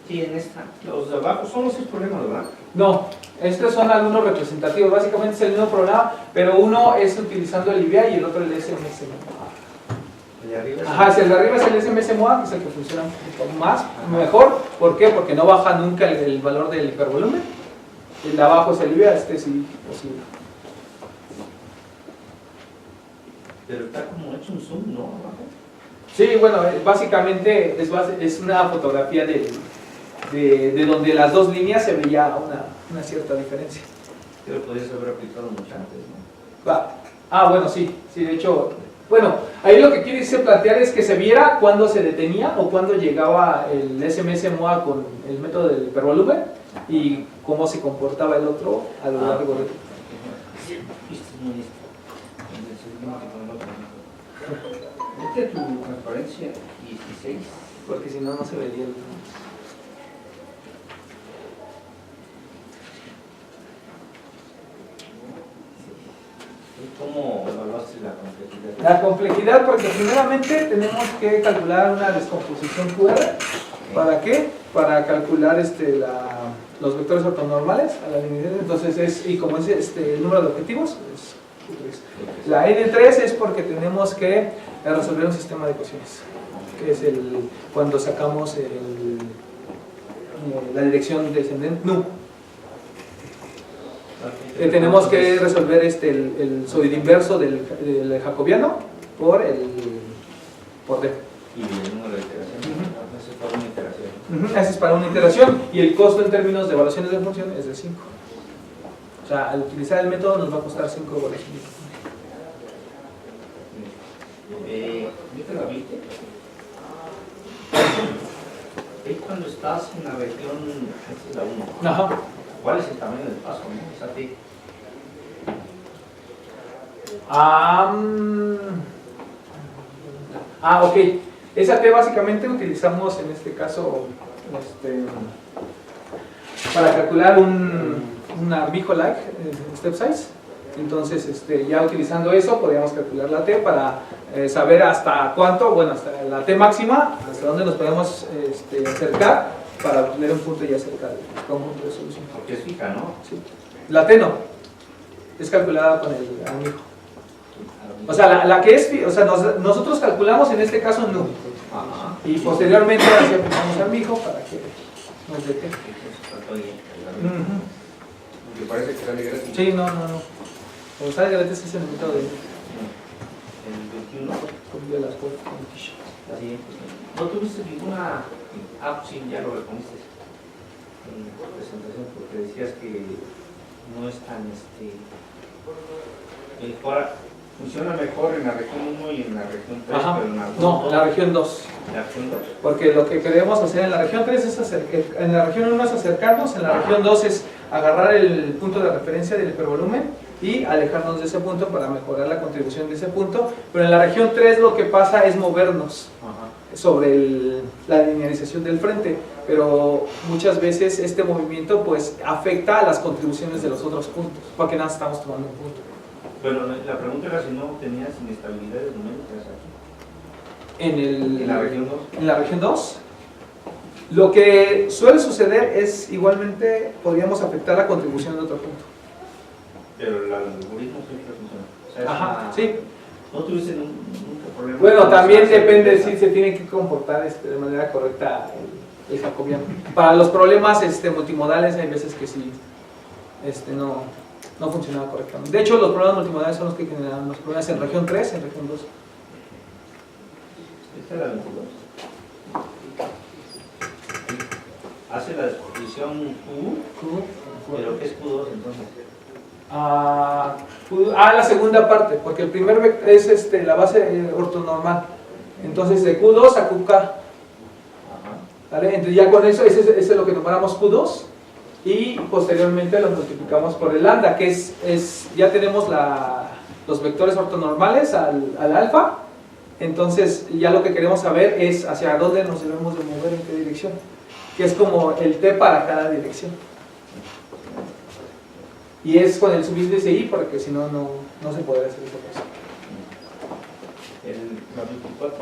Sí, en esta, los de abajo son los 6 problemas, ¿verdad? No, estos son algunos representativos, básicamente es el mismo programa, pero uno es utilizando el IBEA y el otro el SMS. El de arriba. Ajá, si el de arriba es el SMS MOA, que es el que funciona un poquito más, mejor. ¿Por qué? Porque no baja nunca el valor del hipervolumen. El de abajo es el IBEA, sí posible. Pero está como hecho un zoom, ¿no? Abajo. Sí, bueno, básicamente es una fotografía de donde las dos líneas se veía una cierta diferencia. Pero podrías haber aplicado mucho antes, ¿no? Bueno, sí, de hecho, bueno, ahí lo que quiere plantear es que se viera cuándo se detenía o cuándo llegaba el SMS MOA con el método del hipervolumen y cómo se comportaba el otro a lo largo de... Mete tu transparencia 16. Porque si no, no se vería el... ¿Cómo evaluaste la complejidad? La complejidad, porque primeramente tenemos que calcular una descomposición QR. ¿Para qué? Para calcular los vectores ortonormales a la linealidad. Entonces y como es el número de objetivos, es Q3. La N3 es porque tenemos que resolver un sistema de ecuaciones, que es cuando sacamos la dirección descendente, nu. Tenemos que resolver el sólido inverso del jacobiano por D. Y el número de iteración. Eso es para una iteración. Ese es para una iteración y el costo en términos de evaluaciones de función es de 5. O sea, al utilizar el método nos va a costar 5 evaluaciones. ¿Yo te la viste? Es cuando estás en la región, esta es la 1. Ajá. ¿Cuál es el tamaño del paso? ¿No? O sea, Ok. Esa T básicamente utilizamos en este caso para calcular una Mijo-like step size. Entonces, ya utilizando eso, podríamos calcular la T para saber hasta cuánto, bueno, hasta la T máxima, hasta dónde nos podemos acercar para obtener un punto ya cerca del conjunto de solución. porque es fija, ¿no? Sí. La T no, es calculada con el amigo. O sea, la que es, o sea, nosotros calculamos en este caso nu. Ajá. Y posteriormente así aplicamos al mijo para que nos dé T. Me parece que sale gratis. Sí, no. Cuando sale gratis es el método de El 21. copia las cosas con ficha. Así es. ¿No tuviste ninguna... sí, ya lo reconiste en la presentación porque decías que no es tan funciona mejor en la región 1 y en la región 3, Ajá. pero en la No, en la región 2. La región 2. Porque lo que queremos hacer en la región 3 es en la región 1 es acercarnos, en la región 2 es agarrar el punto de referencia del hipervolumen y alejarnos de ese punto para mejorar la contribución de ese punto, pero en la región 3 lo que pasa es movernos sobre la linealización del frente, pero muchas veces este movimiento pues afecta a las contribuciones de los otros puntos, porque nada estamos tomando un punto. Pero la pregunta era si no tenías inestabilidades numéricas aquí. En la región 2. En la región 2, lo que suele suceder es igualmente podríamos afectar la contribución de otro punto. Pero el algoritmo siempre funciona. O sea, Ajá, sí. No tuviste nunca problema. Bueno, también depende si se tiene que comportar de manera correcta el jacobiano. Para los problemas multimodales hay veces que sí no funcionaba correctamente. De hecho, los problemas multimodales son los que generan los problemas en región 3, en región 2. Esta es la región 2. Hace la disposición Q, pero ¿qué es Q2 entonces? La segunda parte, porque el primer vector es la base ortonormal. Entonces de Q2 a QK. ¿Vale? Entonces ya con eso, ese es lo que nombramos Q2 y posteriormente lo multiplicamos por el lambda, que ya tenemos los vectores ortonormales al alfa. Entonces ya lo que queremos saber es hacia dónde nos debemos de mover, en qué dirección, que es como el T para cada dirección. Y es con el subíndice I, porque si no, no se podría hacer esa cosa. ¿El 24?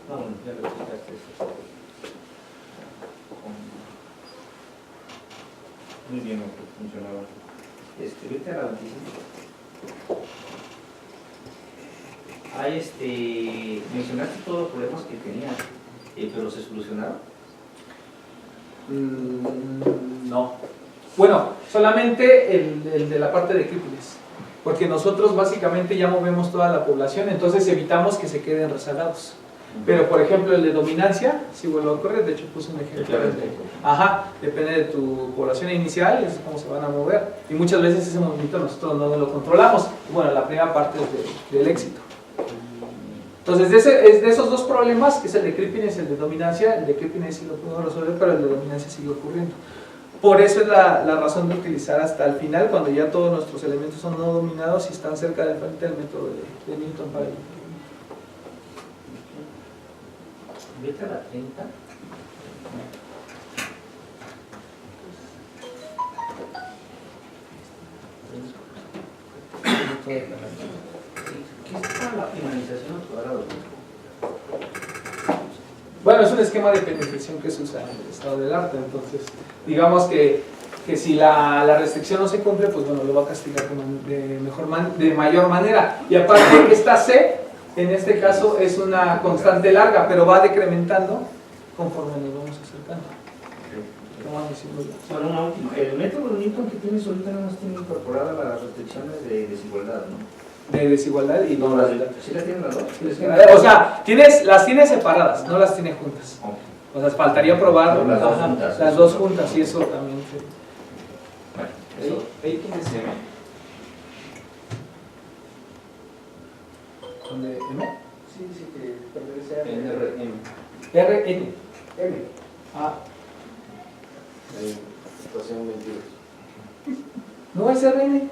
No, ya lo explicaste. Muy bien, funcionaba. Vete a la 25. Mencionaste todos los problemas que tenías, pero ¿se solucionaron? No. Bueno, solamente el de la parte de críticas, porque nosotros básicamente ya movemos toda la población, entonces evitamos que se queden rezagados. Pero por ejemplo el de dominancia, si vuelve a ocurrir, de hecho puse un ejemplo. Ajá, depende de tu población inicial, es cómo se van a mover. Y muchas veces ese movimiento nosotros no lo controlamos. Bueno, la primera parte es del éxito. Entonces, de esos dos problemas, que es el de creepiness y el de dominancia, el de creepiness sí lo pudimos resolver, pero el de dominancia sigue ocurriendo. Por eso es la razón de utilizar hasta el final, cuando ya todos nuestros elementos son no dominados y están cerca del frente del método de Newton para el... Vete a la 30. ¿Qué es para la finalización al cuadrado? Bueno, es un esquema de penetración que se usa en el estado del arte, entonces digamos que si la restricción no se cumple, pues bueno, lo va a castigar de mayor manera. Y aparte, esta C, en este caso, es una constante larga, pero va decrementando conforme nos vamos acercando. Solo una última. El método de Newton que tienes ahorita nada más tiene incorporada las restricciones de desigualdad, ¿no? De desigualdad y No, dualidad. ¿sí las tienen las dos? O sea, las tienes separadas, no las tiene juntas. O sea, faltaría probar Las dos juntas. las dos juntas, y eso también. Ahí tienes M. ¿Dónde? ¿M? Sí, sí, que pertenece a NRM. RN. M. Ah. Situación 22. ¿No es RN?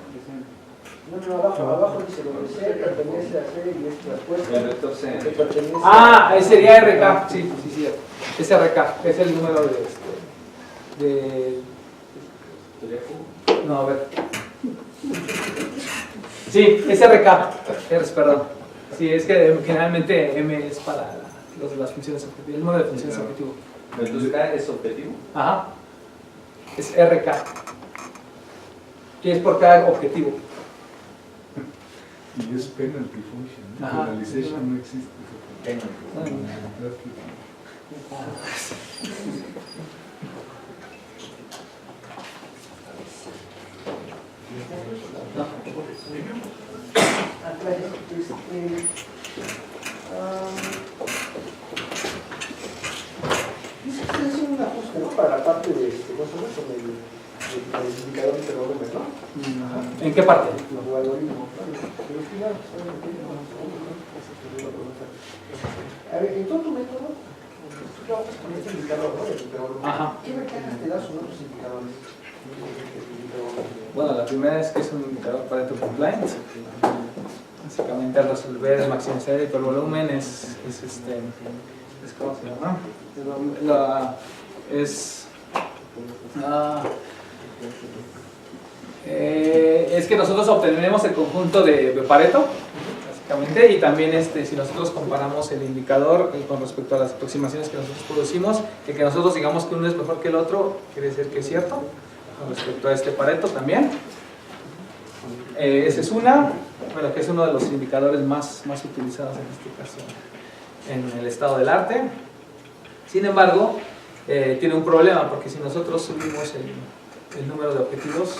No, abajo dice donde C pertenece a C y es respuesta. El vector C. Que pertenece Ah, sería RK, sí, es RK, es el número de no, a ver. Sí, es RK, perdón. Sí, es que generalmente M es para las funciones objetivas, el número de funciones objetivo. Entonces, K es objetivo. Ajá, es RK, que es por cada objetivo. Y es penalty function, ¿no? Ajá. Penalization no existe. Dice que se hace un ajuste, ¿no? Para la parte de más o menos con el indicador de volumen, ¿no? ¿En qué parte? Los algoritmos. A ver, en todo tu método, tú trabajas con este indicador, ¿no? El intervalo. Ajá. ¿Qué ventajas te da sobre otros indicadores? Bueno, la primera es que es un indicador Pareto compliance. Básicamente al resolver maximizar el hipervolumen es ¿cómo se llama? Es que nosotros obtenemos el conjunto de Pareto, básicamente, y también si nosotros comparamos el indicador con respecto a las aproximaciones que nosotros producimos, que nosotros digamos que uno es mejor que el otro, quiere decir que es cierto, con respecto a este Pareto también. Esa es una, bueno, que es uno de los indicadores más utilizados en este caso en el estado del arte. Sin embargo, tiene un problema, porque si nosotros subimos el número de objetivos,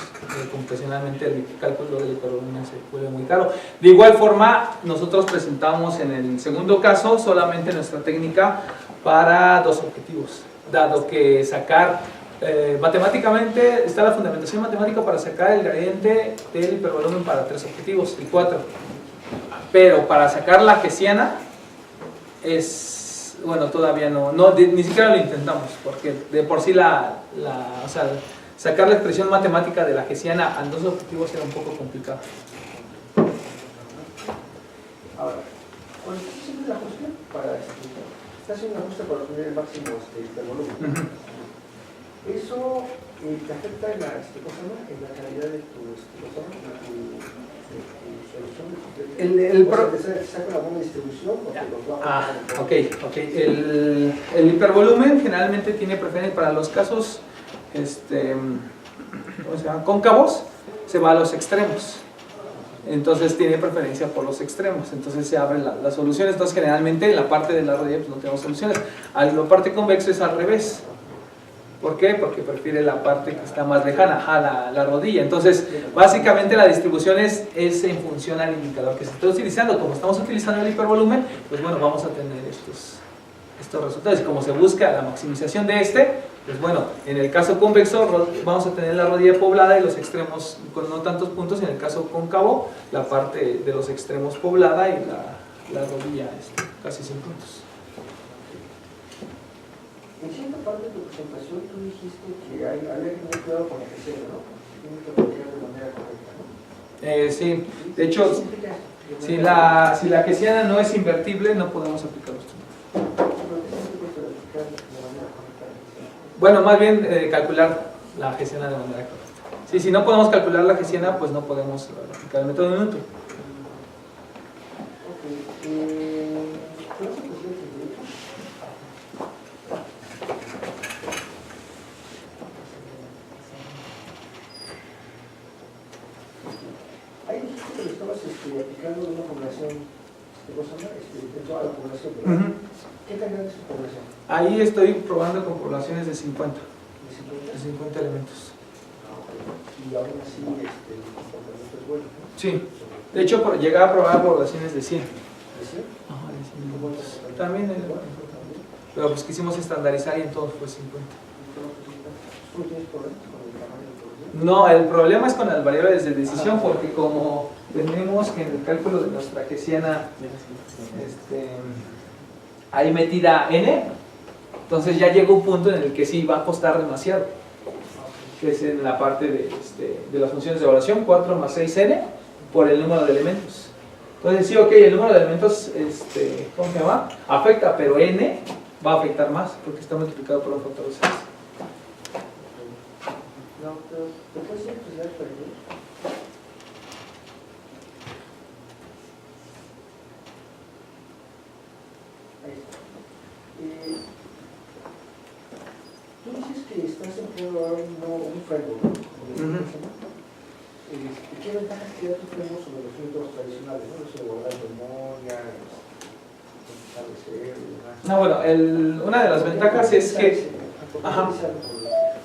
computacionalmente el cálculo del hipervolumen se vuelve muy caro. De igual forma, nosotros presentamos en el segundo caso solamente nuestra técnica para 2 objetivos, dado que sacar matemáticamente está la fundamentación matemática para sacar el gradiente del hipervolumen para 3 objetivos y 4, pero para sacar la hessiana bueno, todavía ni siquiera lo intentamos, porque de por sí o sea, sacar la expresión matemática de la hessiana a 2 objetivos era un poco complicado. Ahora, cuando tú haces el ajuste para estás haciendo un ajuste para obtener el máximo hipervolumen. Eso te afecta en la calidad de tu solución. Te saca la buena distribución porque los va a ok. El hipervolumen generalmente tiene preferencia para los casos ¿cómo se llama? Cóncavos, se va a los extremos. Entonces tiene preferencia por los extremos, entonces se abren las soluciones. Entonces generalmente en la parte de la raya pues no tenemos soluciones. En la parte convexa es al revés, ¿Por qué? Porque prefiere la parte que está más lejana, la rodilla. Entonces, básicamente la distribución es en función al indicador que se está utilizando. Como estamos utilizando el hipervolumen, pues bueno, vamos a tener estos resultados. Y como se busca la maximización de pues bueno, en el caso convexo vamos a tener la rodilla poblada y los extremos con no tantos puntos. En el caso cóncavo, la parte de los extremos poblada y la rodilla casi sin puntos. En cierta parte de tu presentación tú dijiste que había que tener cuidado con la gestión, ¿no? Tiene que aplicar de manera correcta, ¿no? Sí, de hecho, ¿Qué significa esto? si la hessiana no es invertible, no podemos aplicar los trucos. ¿Pero qué significa aplicar de manera correcta la gestión? Bueno, más bien calcular la hessiana de manera correcta. Sí, si no podemos calcular la hessiana, pues no podemos aplicar el método de Newton. Ok, ¿cuál es el presidente de derecho? Ahí dijiste que lo estabas aplicando de una población, de toda la población, ¿verdad? Ujú. ¿Qué tan grande es su población? Ahí estoy probando con poblaciones de 50, ¿De 50? de 50 elementos. Y aún así el comportamiento es bueno, ¿no? Sí, de hecho llegué a probar poblaciones de 100. ¿De 100? Ajá, de 100 ¿Cómo elementos. es? También el pero pues quisimos estandarizar y en todos fue 50. ¿Tú no tienes problemas con el tamaño de población? No, el problema es con las variables de decisión, porque como tenemos que en el cálculo de nuestra hessiana hay metida n, entonces ya llega un punto en el que sí va a costar demasiado, que es en la parte de las funciones de evaluación, 4 más 6n por el número de elementos. Entonces sí, ok, el número de elementos, ¿cómo se llama? Afecta, pero n va a afectar más, porque está multiplicado por un factor de 6. No, pero ¿te puedes explicar para mí? Ahí está. Tú dices que estás empleando ahora un framework, ¿no? ¿Qué ventajas te da tu framework sobre los métodos tradicionales, ¿no? Eso de guardar memoria, establecer y demás. No, bueno, una de las ventajas es que Ajá.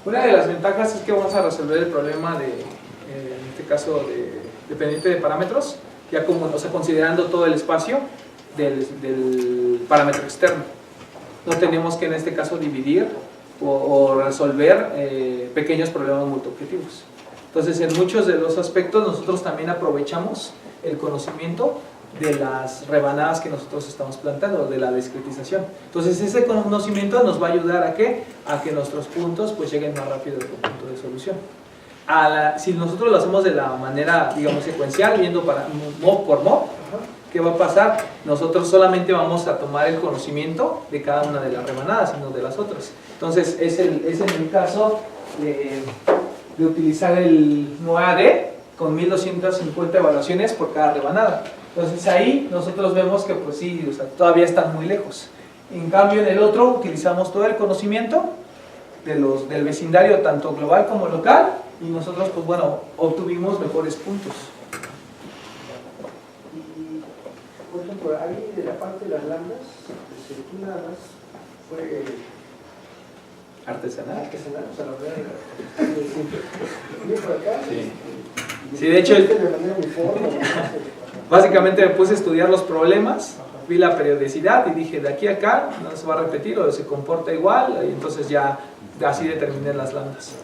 Una de las ventajas es que vamos a resolver el problema en este caso, dependiente de parámetros, ya como, o sea, considerando todo el espacio del parámetro externo. No tenemos que en este caso dividir o resolver pequeños problemas multiobjetivos. Entonces, en muchos de los aspectos nosotros también aprovechamos el conocimiento de las rebanadas que nosotros estamos planteando, de la discretización. Entonces ese conocimiento nos va a ayudar a que nuestros puntos pues lleguen más rápido al punto de solución. Si nosotros lo hacemos de la manera, digamos, secuencial, viendo mob por mob, ¿qué va a pasar? Nosotros solamente vamos a tomar el conocimiento de cada una de las rebanadas y no de las otras. Entonces es en el caso de utilizar el MOAD con 1250 evaluaciones por cada rebanada. Entonces ahí nosotros vemos que pues sí, o sea, todavía están muy lejos. En cambio en el otro utilizamos todo el conocimiento del vecindario tanto global como local y nosotros pues bueno, obtuvimos mejores puntos. Y por ejemplo, ahí de la parte de las lambdas, tú nada más fue Artesanal. artesanal, o sea, la verdad era por acá. Sí, de hecho, de manera uniforme. básicamente me puse a estudiar los problemas, vi la periodicidad y dije, de aquí a acá no se va a repetir o se comporta igual, y entonces ya así determiné las lambdas.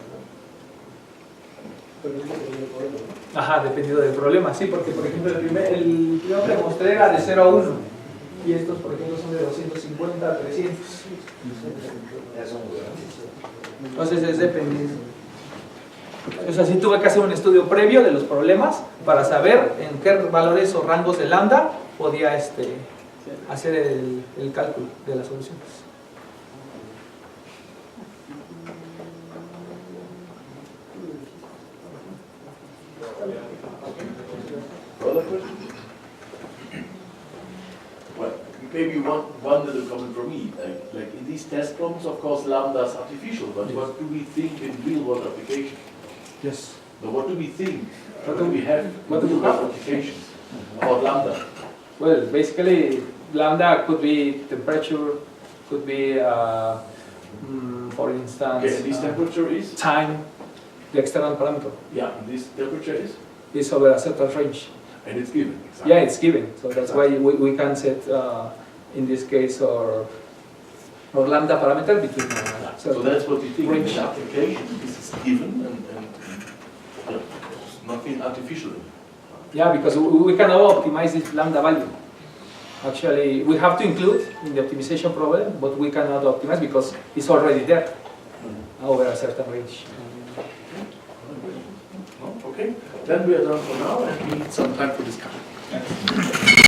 Ajá, dependiendo del problema, sí, porque por ejemplo el primero que mostré era de 0 a 1 y estos por ejemplo son de 250 a 300. Entonces es dependiendo. O sea, sí tuve que hacer un estudio previo de los problemas para saber en qué valores o rangos de lambda podía hacer el cálculo de las soluciones. Other questions? Well, maybe one little comment from me. Like in these test problems, of course, lambda is artificial, but what do we think in real-world application? Yes. So what do we think? What What do we have what do we real-world have? applications about lambda? Well, basically, lambda could be temperature, could be For instance, Okay, and this temperature is? time, the external parameter, Yeah, and this temperature is? over a certain range. And it's given. Exactly. Yeah, it's given. So that's why we can set, in this case, our lambda parameter between So that's what you think in range. the application. This is given and yeah, there's nothing artificial. Yeah, because we cannot optimize this lambda value. Actually, we have to include in the optimization problem, but we cannot optimize because it's already there over a certain range. No? Okay, then we are done for now and we need some time for discussion.